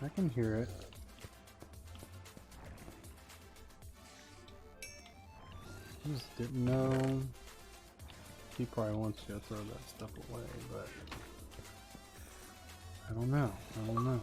I can hear it. I just didn't know. He probably wants you to throw that stuff away, but I don't know. I don't know.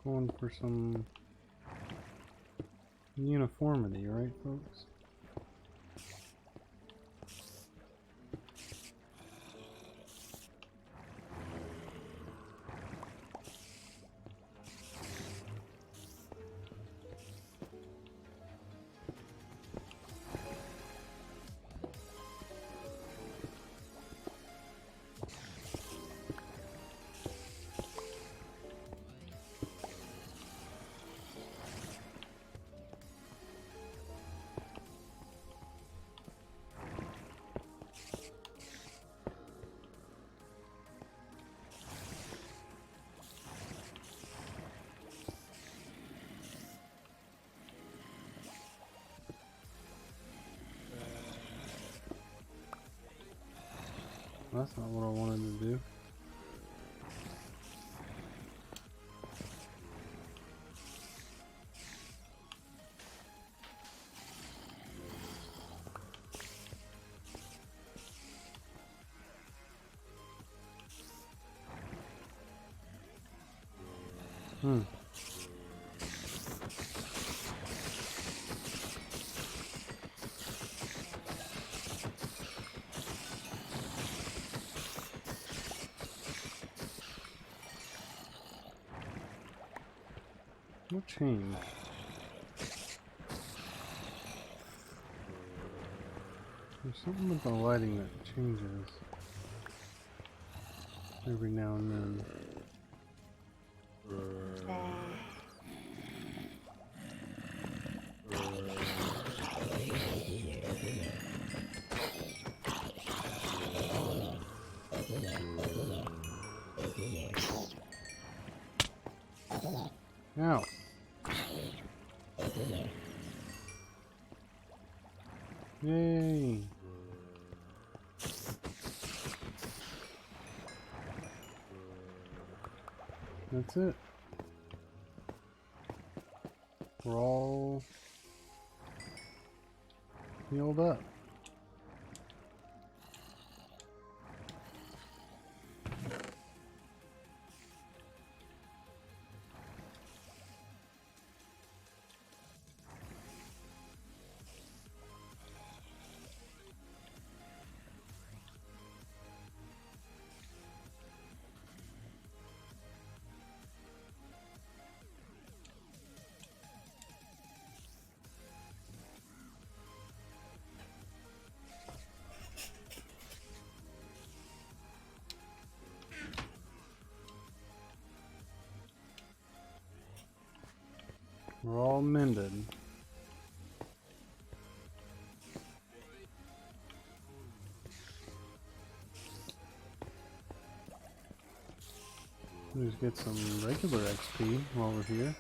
Going for some uniformity, right, folks? That's not what I wanted to do. What changed? There's something with the lighting that changes every now and then. Ow. Yay. That's it. We're all healed up. We're all mended. Let's get some regular XP while we're here.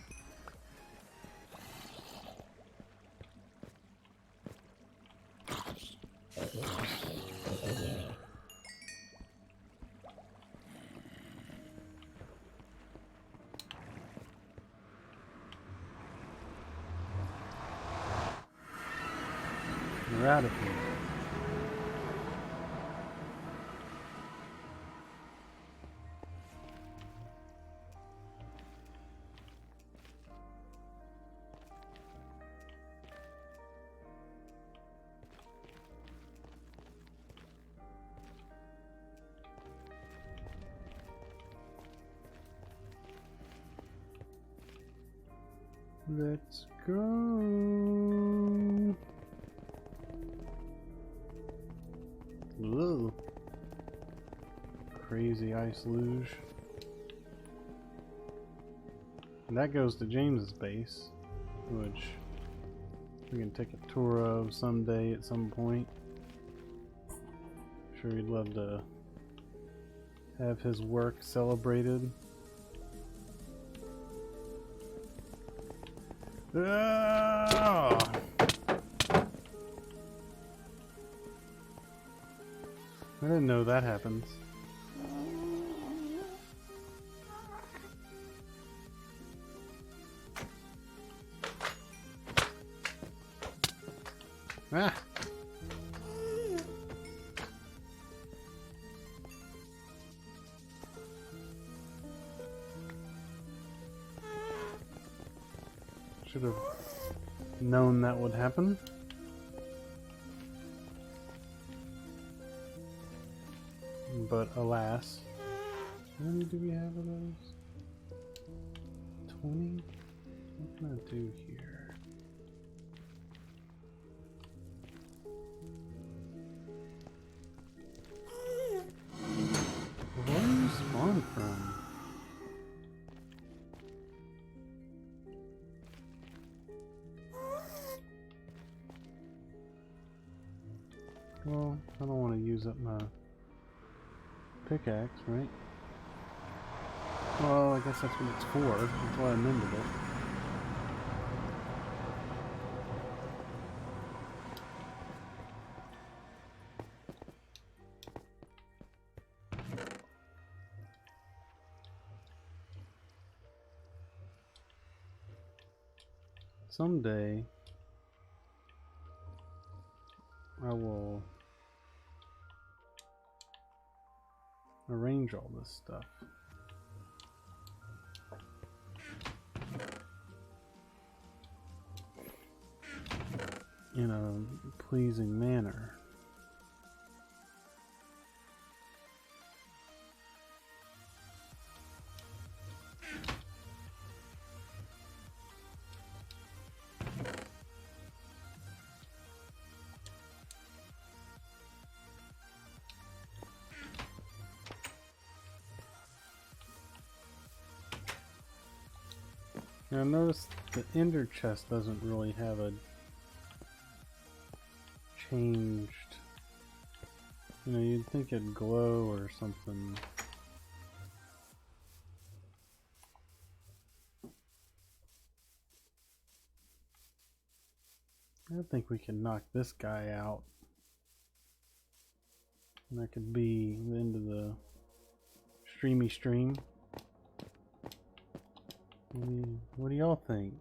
We're out of here. Let's go. Whoa. Crazy ice luge. And that goes to James's base, which we can take a tour of someday at some point. I'm sure he'd love to have his work celebrated. Ah! I didn't know that happens. Ah! Should have known that would happen. But alas. How many do we have of those? 20? What can I do here? Where do you spawn from? Well, I don't want to use up my pickaxe, right? Well, I guess that's what it's for. That's why I mended it. Someday, I will arrange all this stuff in a pleasing manner. Now notice the ender chest doesn't really have a changed, you know, you'd think it'd glow or something. I think we can knock this guy out. And that could be the end of the streamy stream. What do y'all think?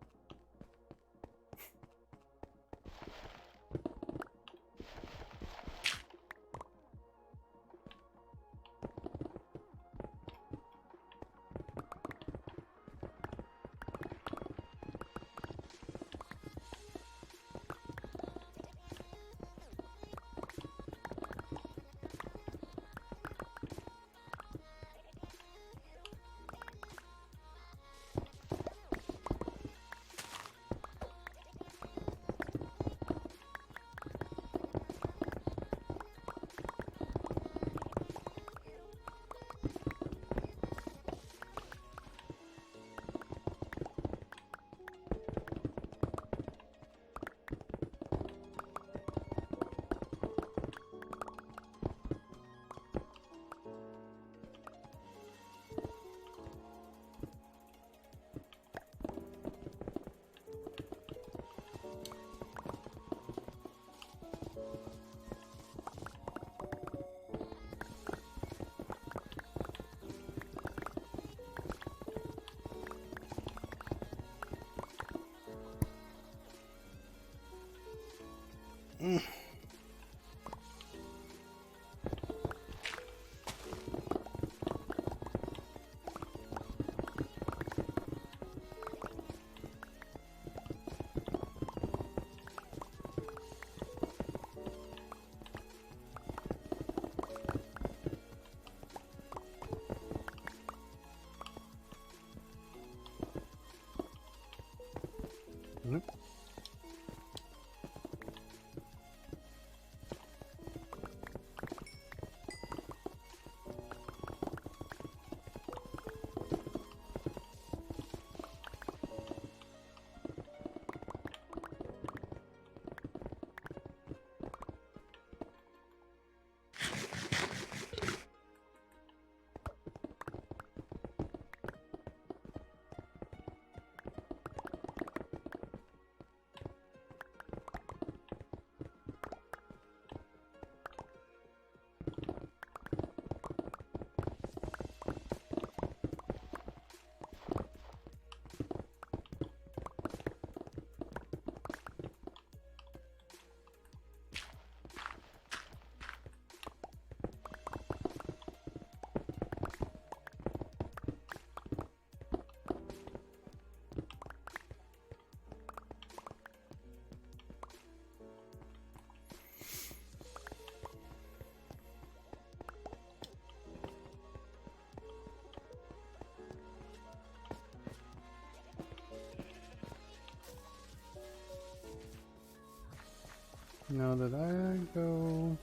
Now did I go?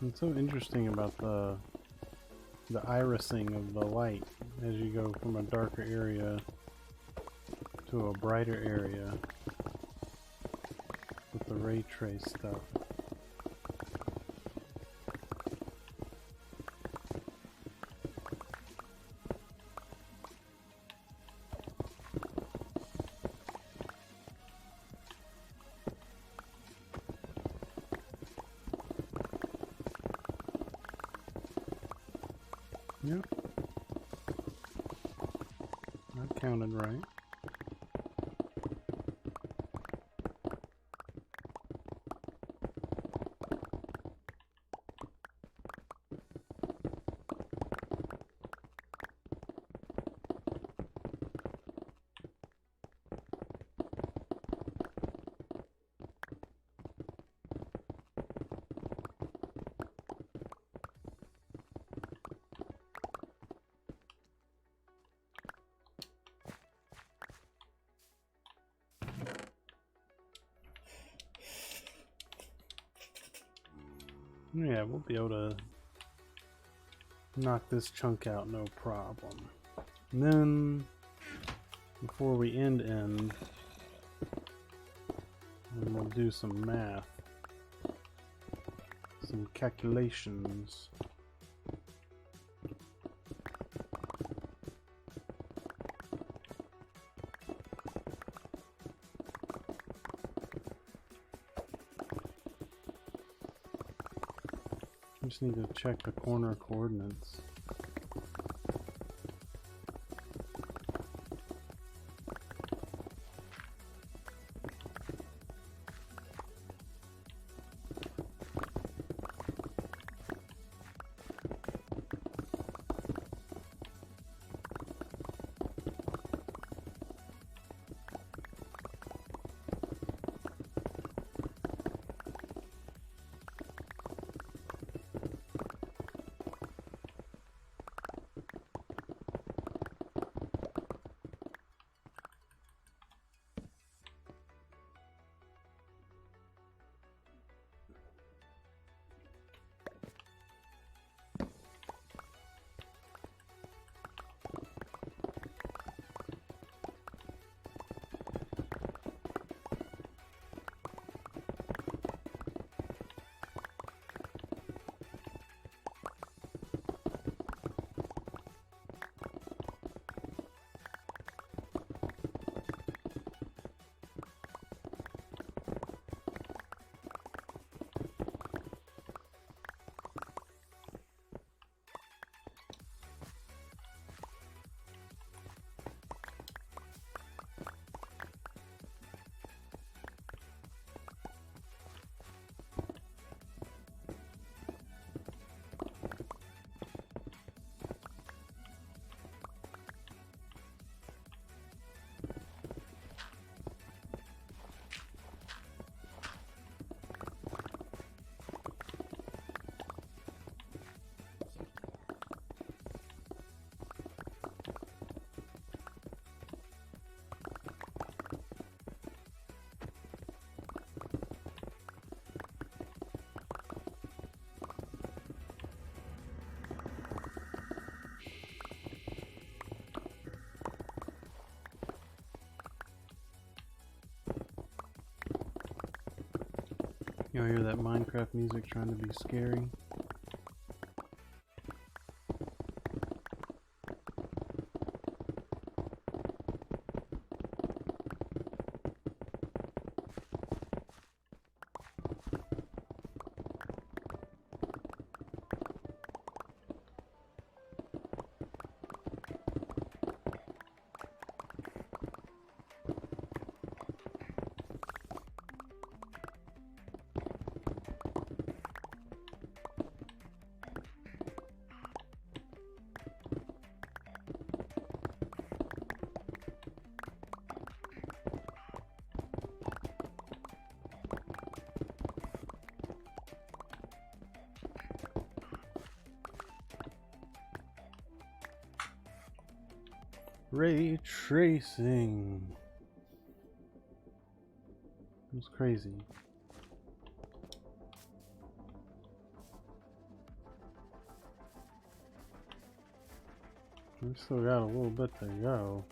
It's so interesting about the irising of the light as you go from a darker area to a brighter area with the ray trace stuff. Yep. That counted right. Yeah, we'll be able to knock this chunk out no problem. And then, before we end, we'll do some math, some calculations. I just need to check the corner coordinates. Y'all hear that Minecraft music trying to be scary? Ray tracing. It's crazy. We still got a little bit to go.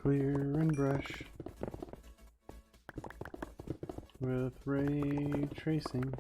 Clear and brush with ray tracing.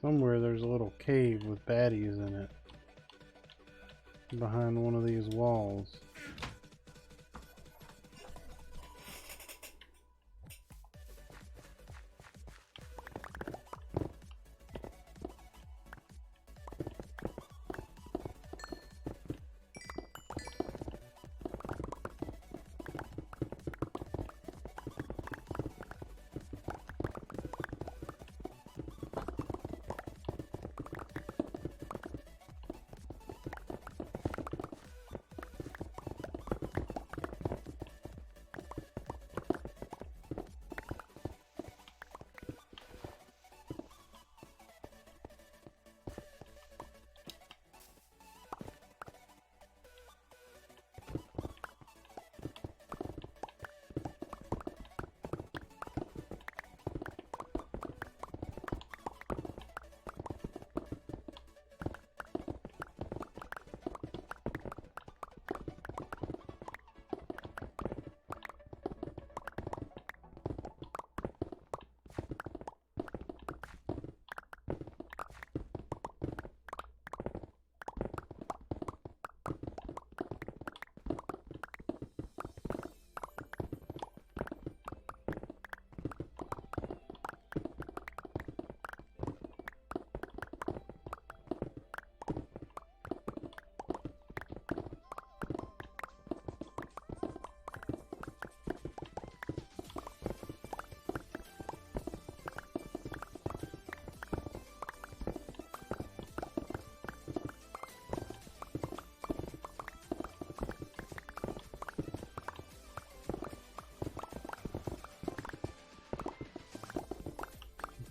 Somewhere there's a little cave with baddies in it. Behind one of these walls.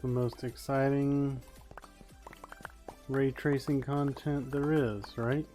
The most exciting ray tracing content there is, right?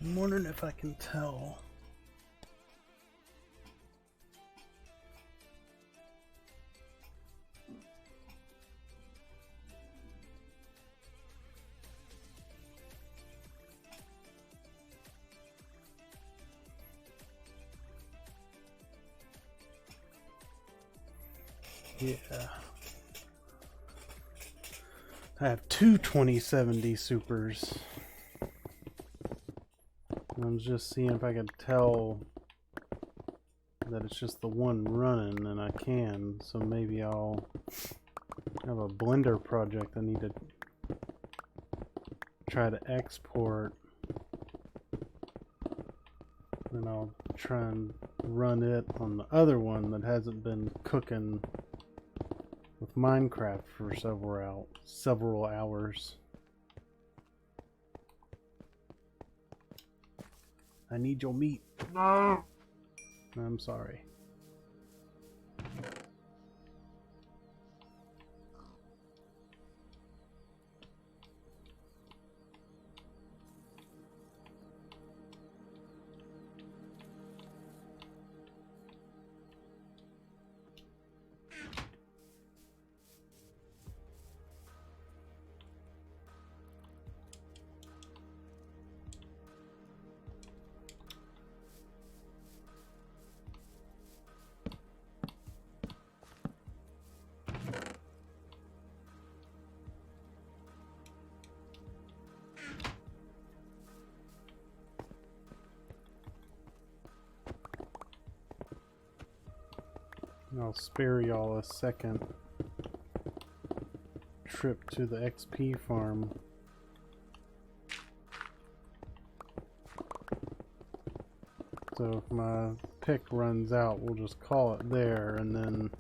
I'm wondering if I can tell. Yeah. I have two 2070 Supers. I'm just seeing if I can tell that it's just the one running, and I can. So maybe I'll have a Blender project I need to try to export. And I'll try and run it on the other one that hasn't been cooking with Minecraft for several hours. I need your meat. No. I'm sorry. I'll spare y'all a second trip to the XP farm. So if my pick runs out, we'll just call it there, and then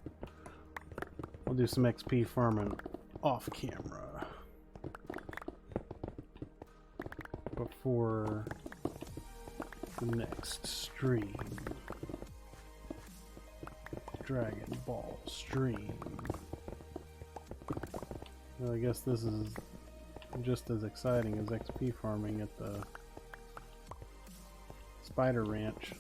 we'll do some XP farming off camera before the next stream. Dragon Ball stream. Well, I guess this is just as exciting as XP farming at the Spider Ranch.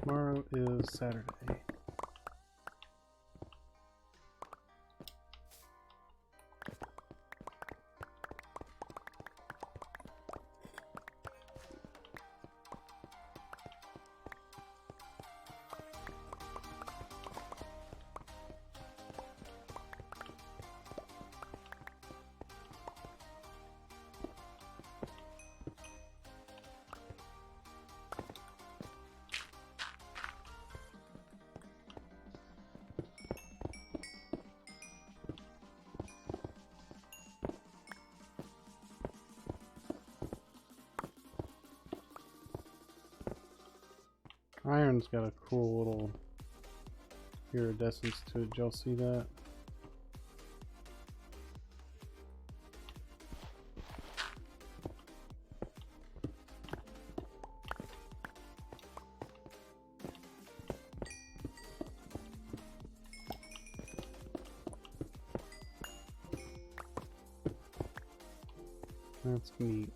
Tomorrow is Saturday. Iron's got a cool little iridescence to it. Did y'all see that? That's neat.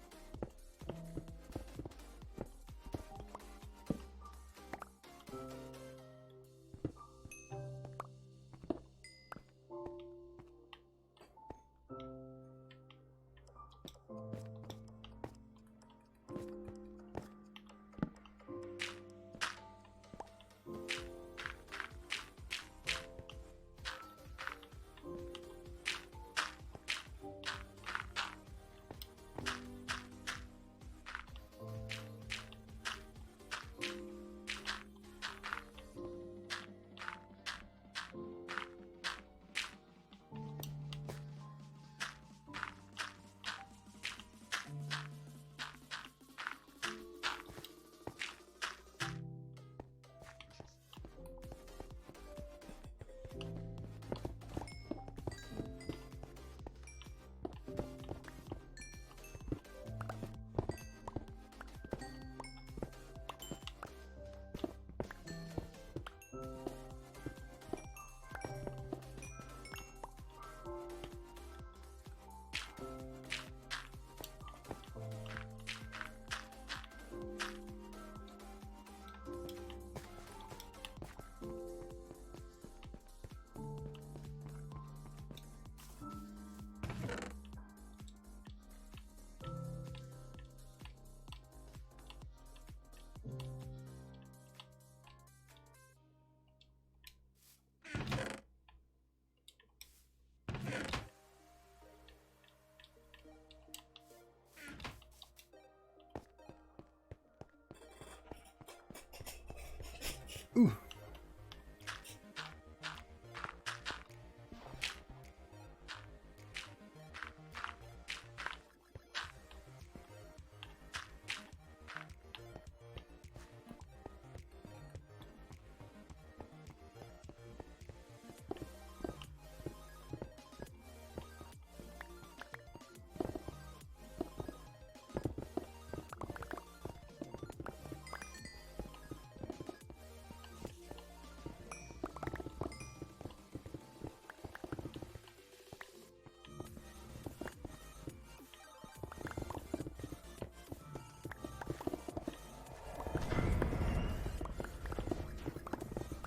Ooh.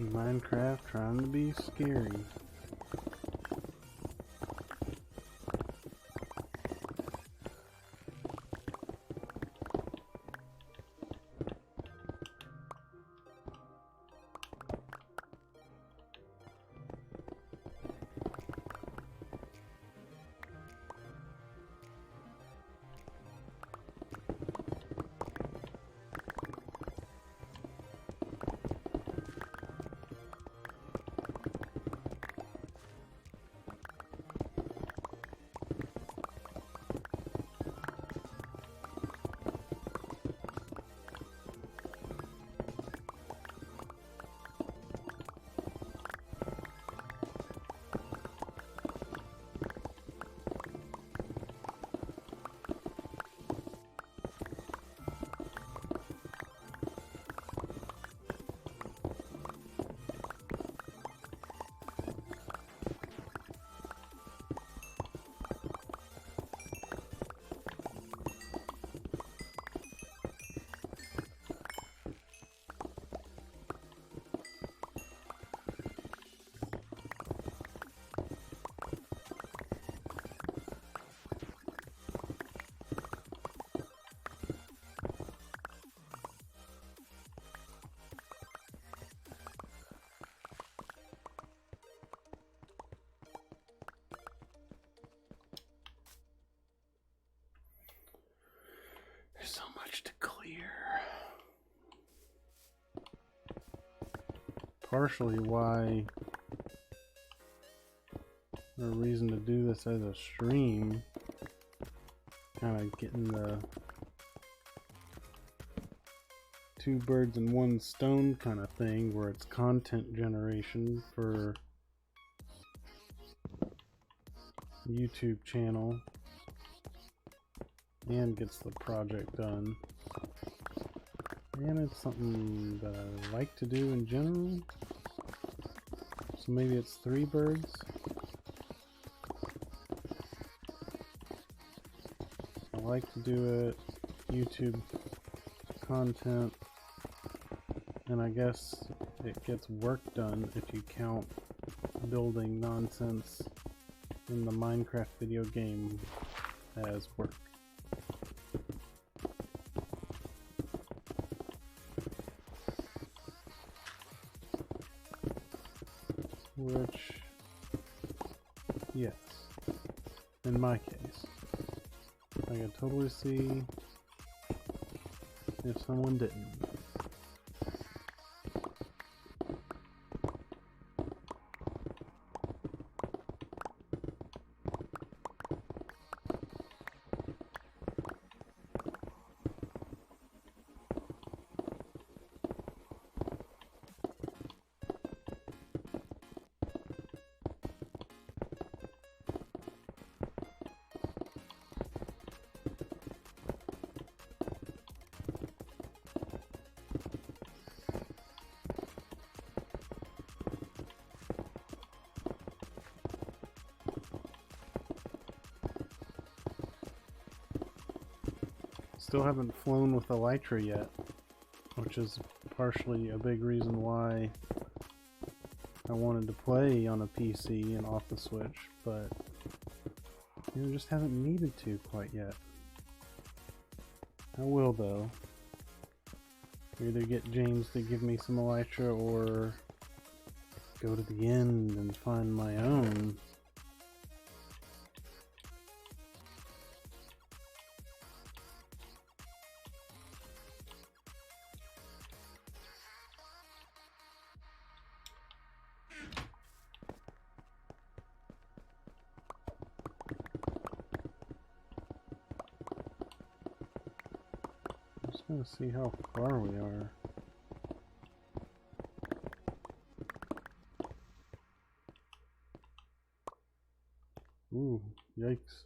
Minecraft trying to be scary. There's so much to clear. Partially why, or a reason to do this as a stream, kind of getting the two birds and one stone kind of thing, where it's content generation for the YouTube channel and gets the project done, and it's something that I like to do in general, so maybe it's three birds. I like to do it, YouTube content, and I guess it gets work done if you count building nonsense in the Minecraft video game as work. Which, yes, in my case, I can totally see if someone didn't. Still haven't flown with Elytra yet, which is partially a big reason why I wanted to play on a PC and off the Switch, but just haven't needed to quite yet. I will though. Either get James to give me some Elytra or go to the end and find my own. Just gonna see how far we are. Ooh, yikes.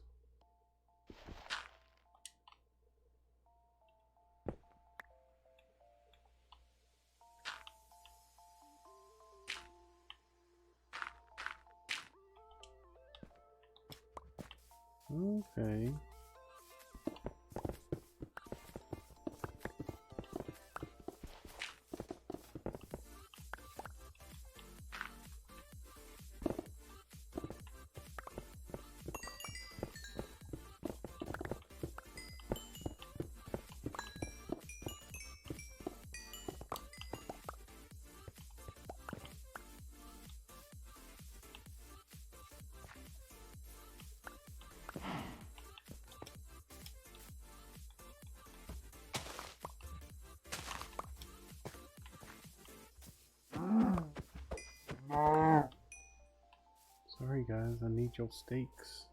Okay. Sorry guys, I need your steaks.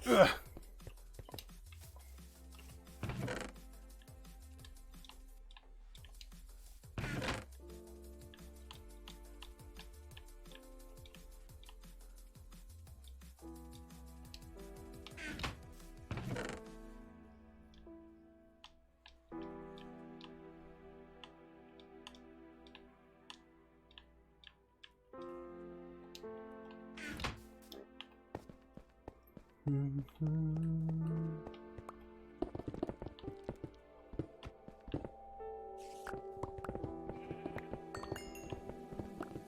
Ugh.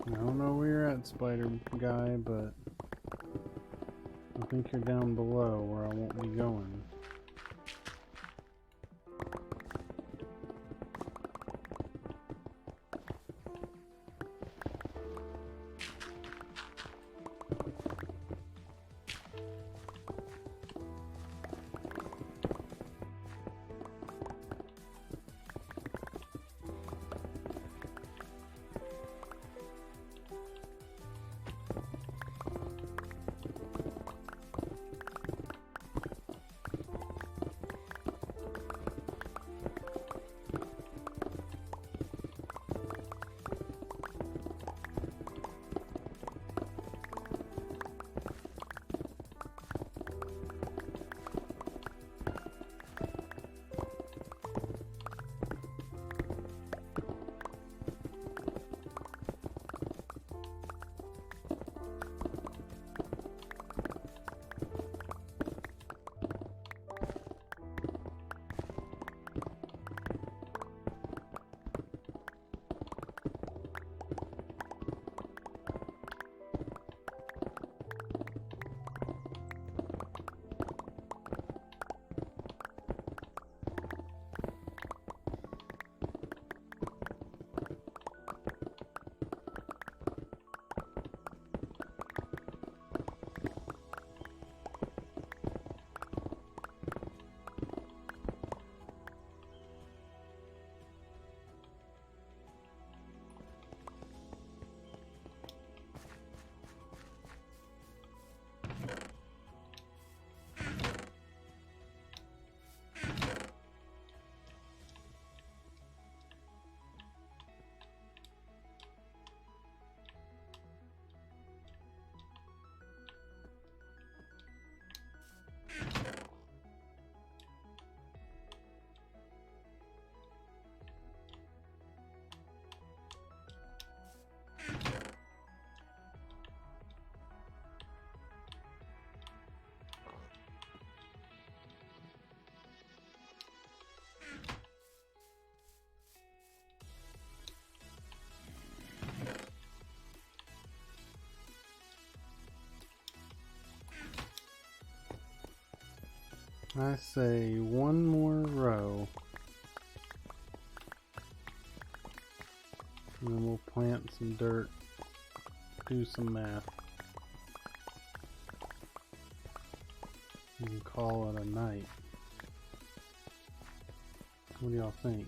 I don't know where you're at, spider guy, but I think you're down below where I won't be going. I say one more row, and then we'll plant some dirt, do some math, and call it a night. What do y'all think?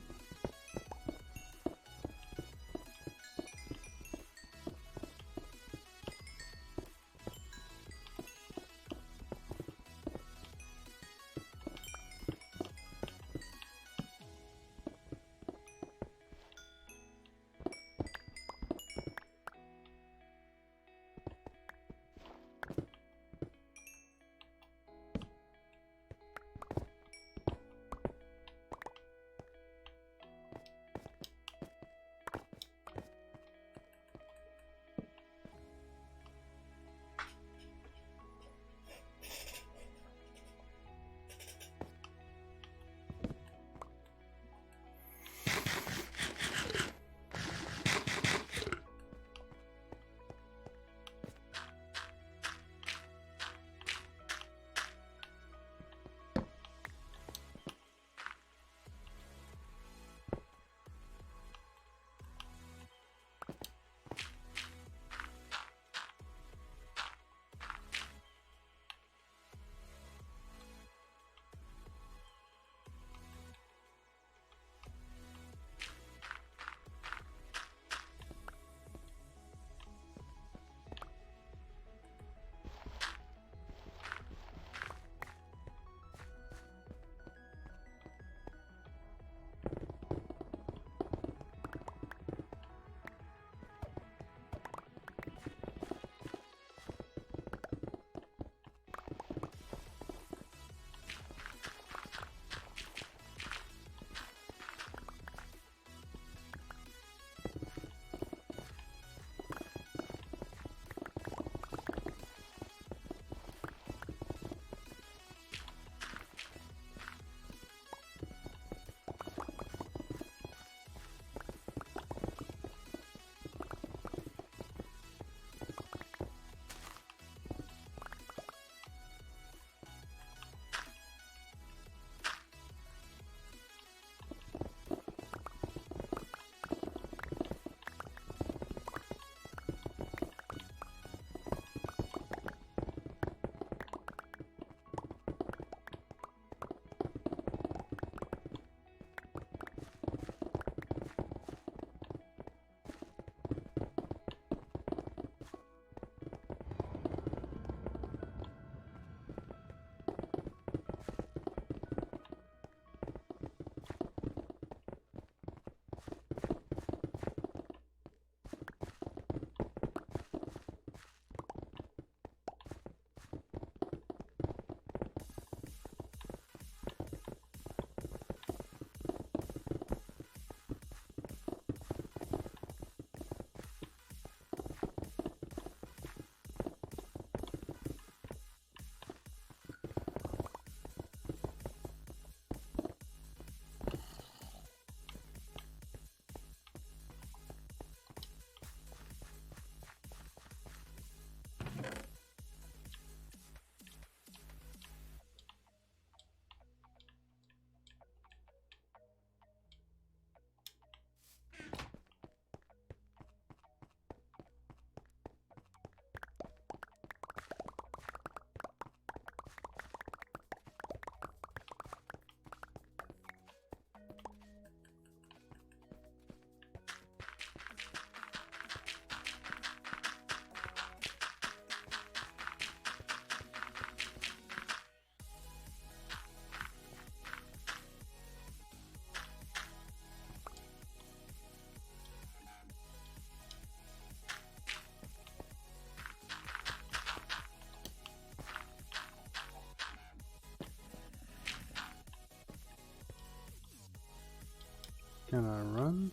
Can I run?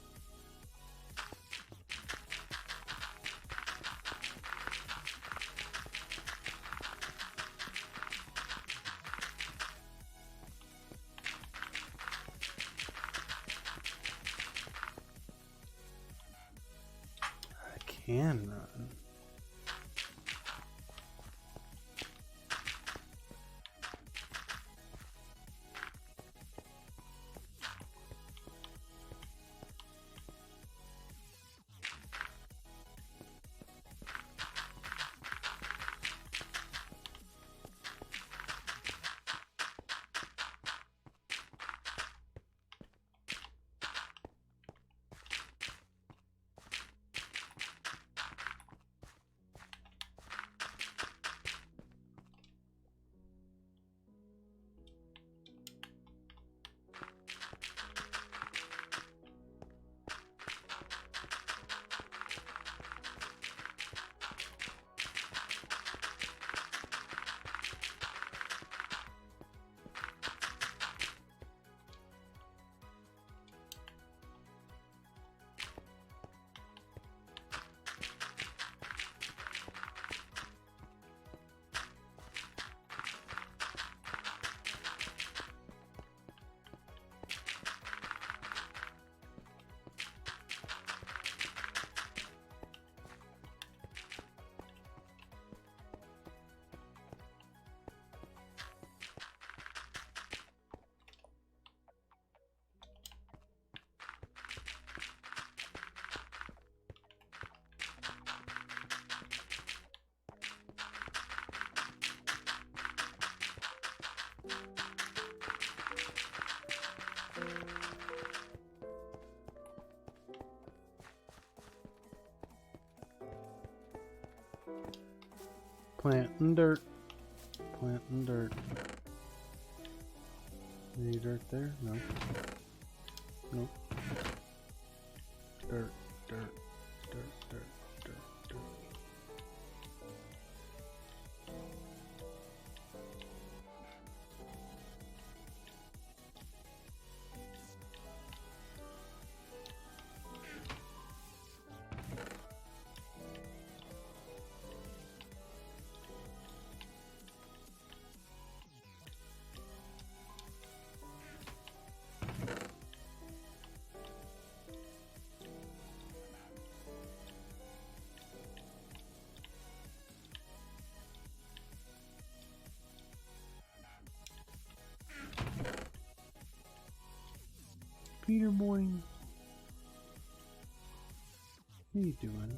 I can run. Planting dirt. Planting dirt. Any dirt there? No. Nope. Dirt, dirt, dirt, dirt, dirt, dirt. Peter boy, what are you doing?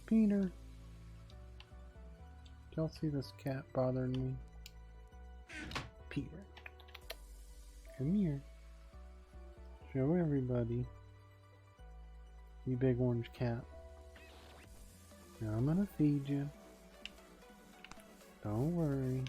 Peter, y'all see this cat bothering me? Peter, come here. Show everybody. You big orange cat. Now I'm gonna feed you. Don't worry.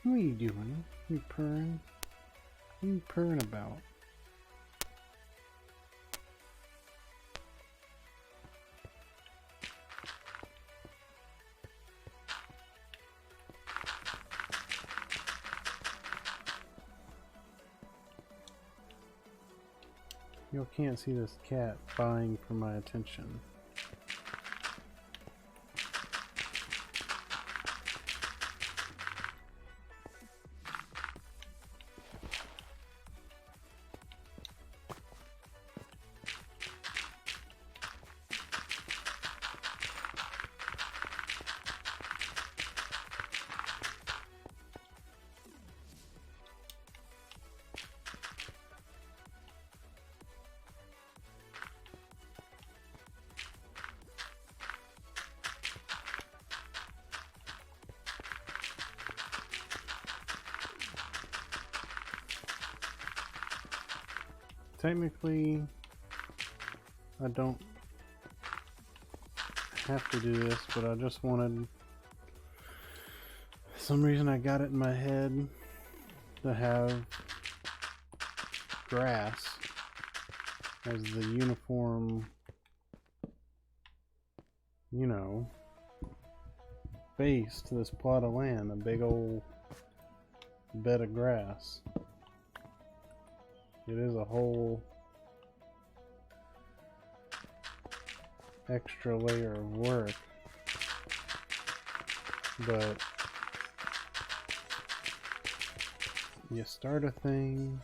What are you doing? You purring? What are you purring about? You can't see this cat vying for my attention. Technically, I don't have to do this, but I just wanted, for some reason I got it in my head to have grass as the uniform, you know, base to this plot of land, a big old bed of grass. It is a whole extra layer of work, but you start a thing,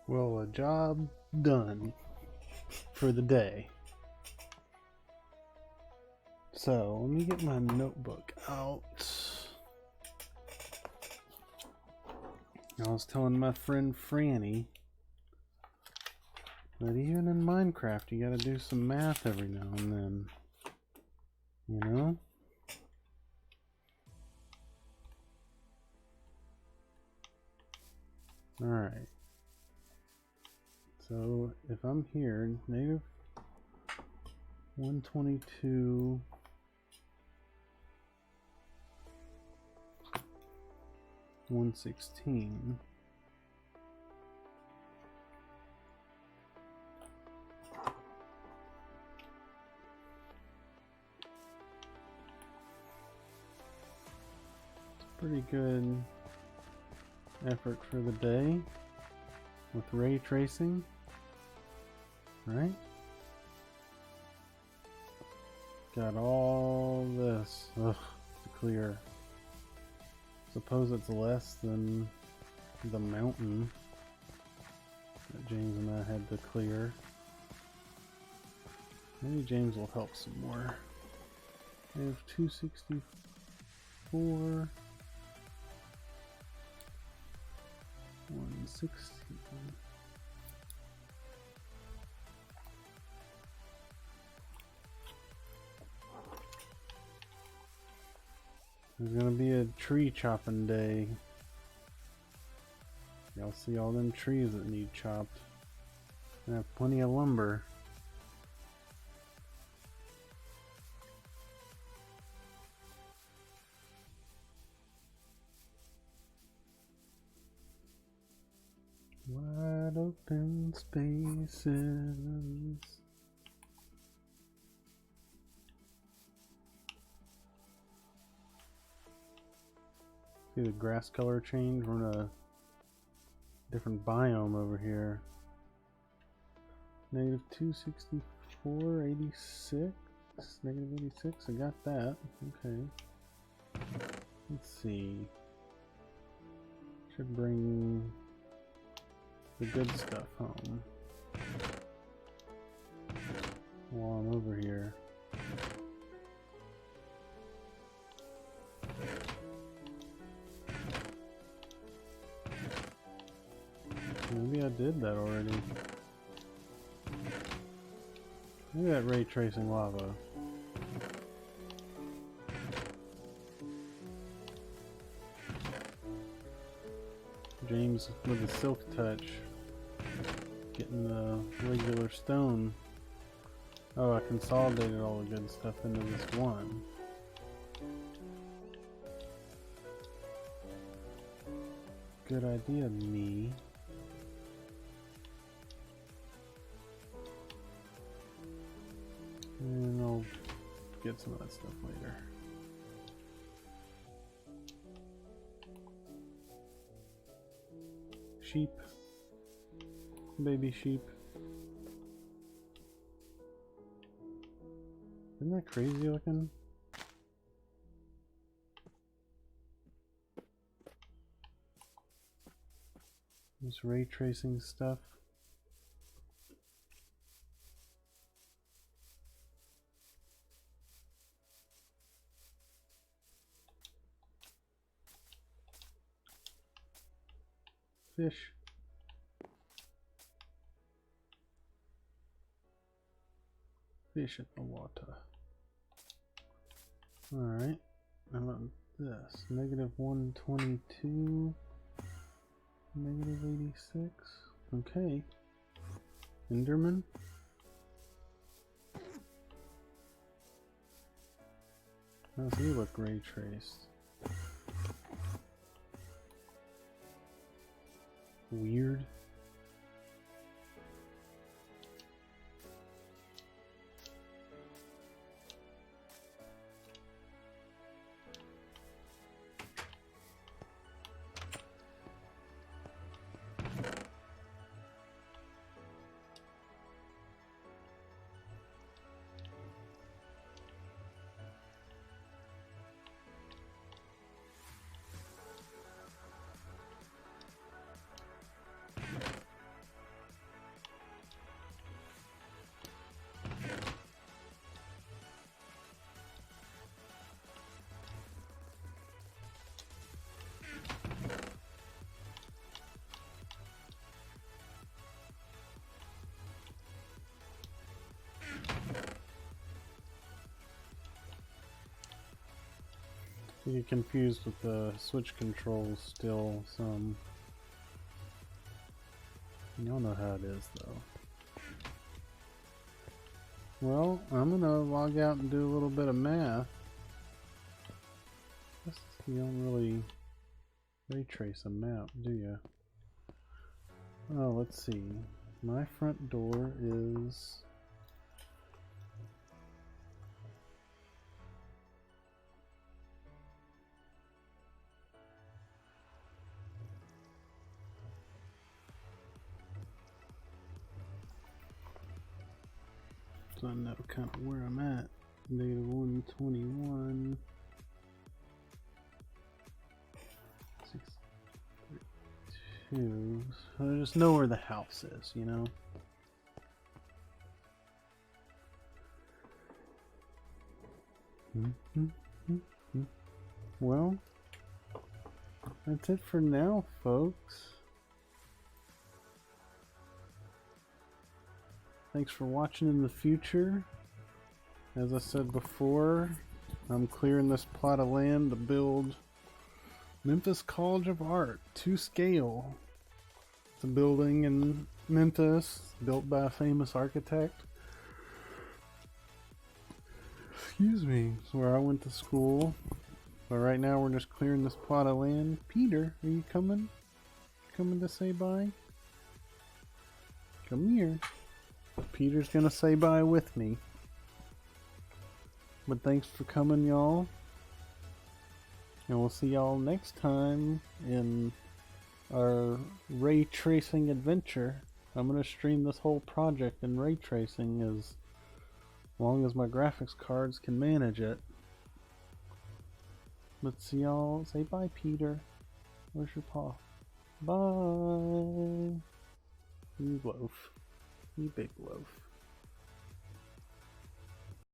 well, a job done for the day. So, let me get my notebook out. I was telling my friend Franny that even in Minecraft you gotta do some math every now and then. You know? Alright. So, if I'm here, negative 122... 116 Pretty good effort for the day with ray tracing, right? Got all this to clear. Suppose it's less than the mountain that James and I had to clear. Maybe James will help some more. I have 264. 160. There's gonna be a tree chopping day. Y'all see all them trees that need chopped. I have plenty of lumber. Wide open spaces. See the grass color change? We're in a different biome over here. Negative 264, 86. Negative 86, I got that. Okay. Let's see. Should bring the good stuff home while I'm over here. Maybe I did that already. Look at that ray tracing lava. James with a silk touch. Getting the regular stone. Oh, I consolidated all the good stuff into this one. Good idea, me. And I'll get some of that stuff later. Sheep. Baby sheep. Isn't that crazy looking? This ray tracing stuff. Fish. Fish in the water. Alright. How about this? Negative 122. Negative 86. Okay. Enderman. How does he look ray traced? Weird. You get confused with the switch controls still some. Y'all know how it is though. Well, I'm gonna log out and do a little bit of math. You don't really ray trace a map, do you? Oh, let's see. My front door is so I know kind of where I'm at. Negative 121. 632. So I just know where the house is, you know? Well, that's it for now, folks. Thanks for watching in the future. As I said before, I'm clearing this plot of land to build Memphis College of Art to scale. It's a building in Memphis built by a famous architect. Excuse me, it's where I went to school. But right now we're just clearing this plot of land. Peter, are you coming? Coming to say bye? Come here. Peter's gonna say bye with me. But thanks for coming, y'all. And we'll see y'all next time in our ray tracing adventure. I'm gonna stream this whole project in ray tracing as long as my graphics cards can manage it. Let's see y'all. Say bye, Peter. Where's your paw? Bye. You loaf. You big loaf.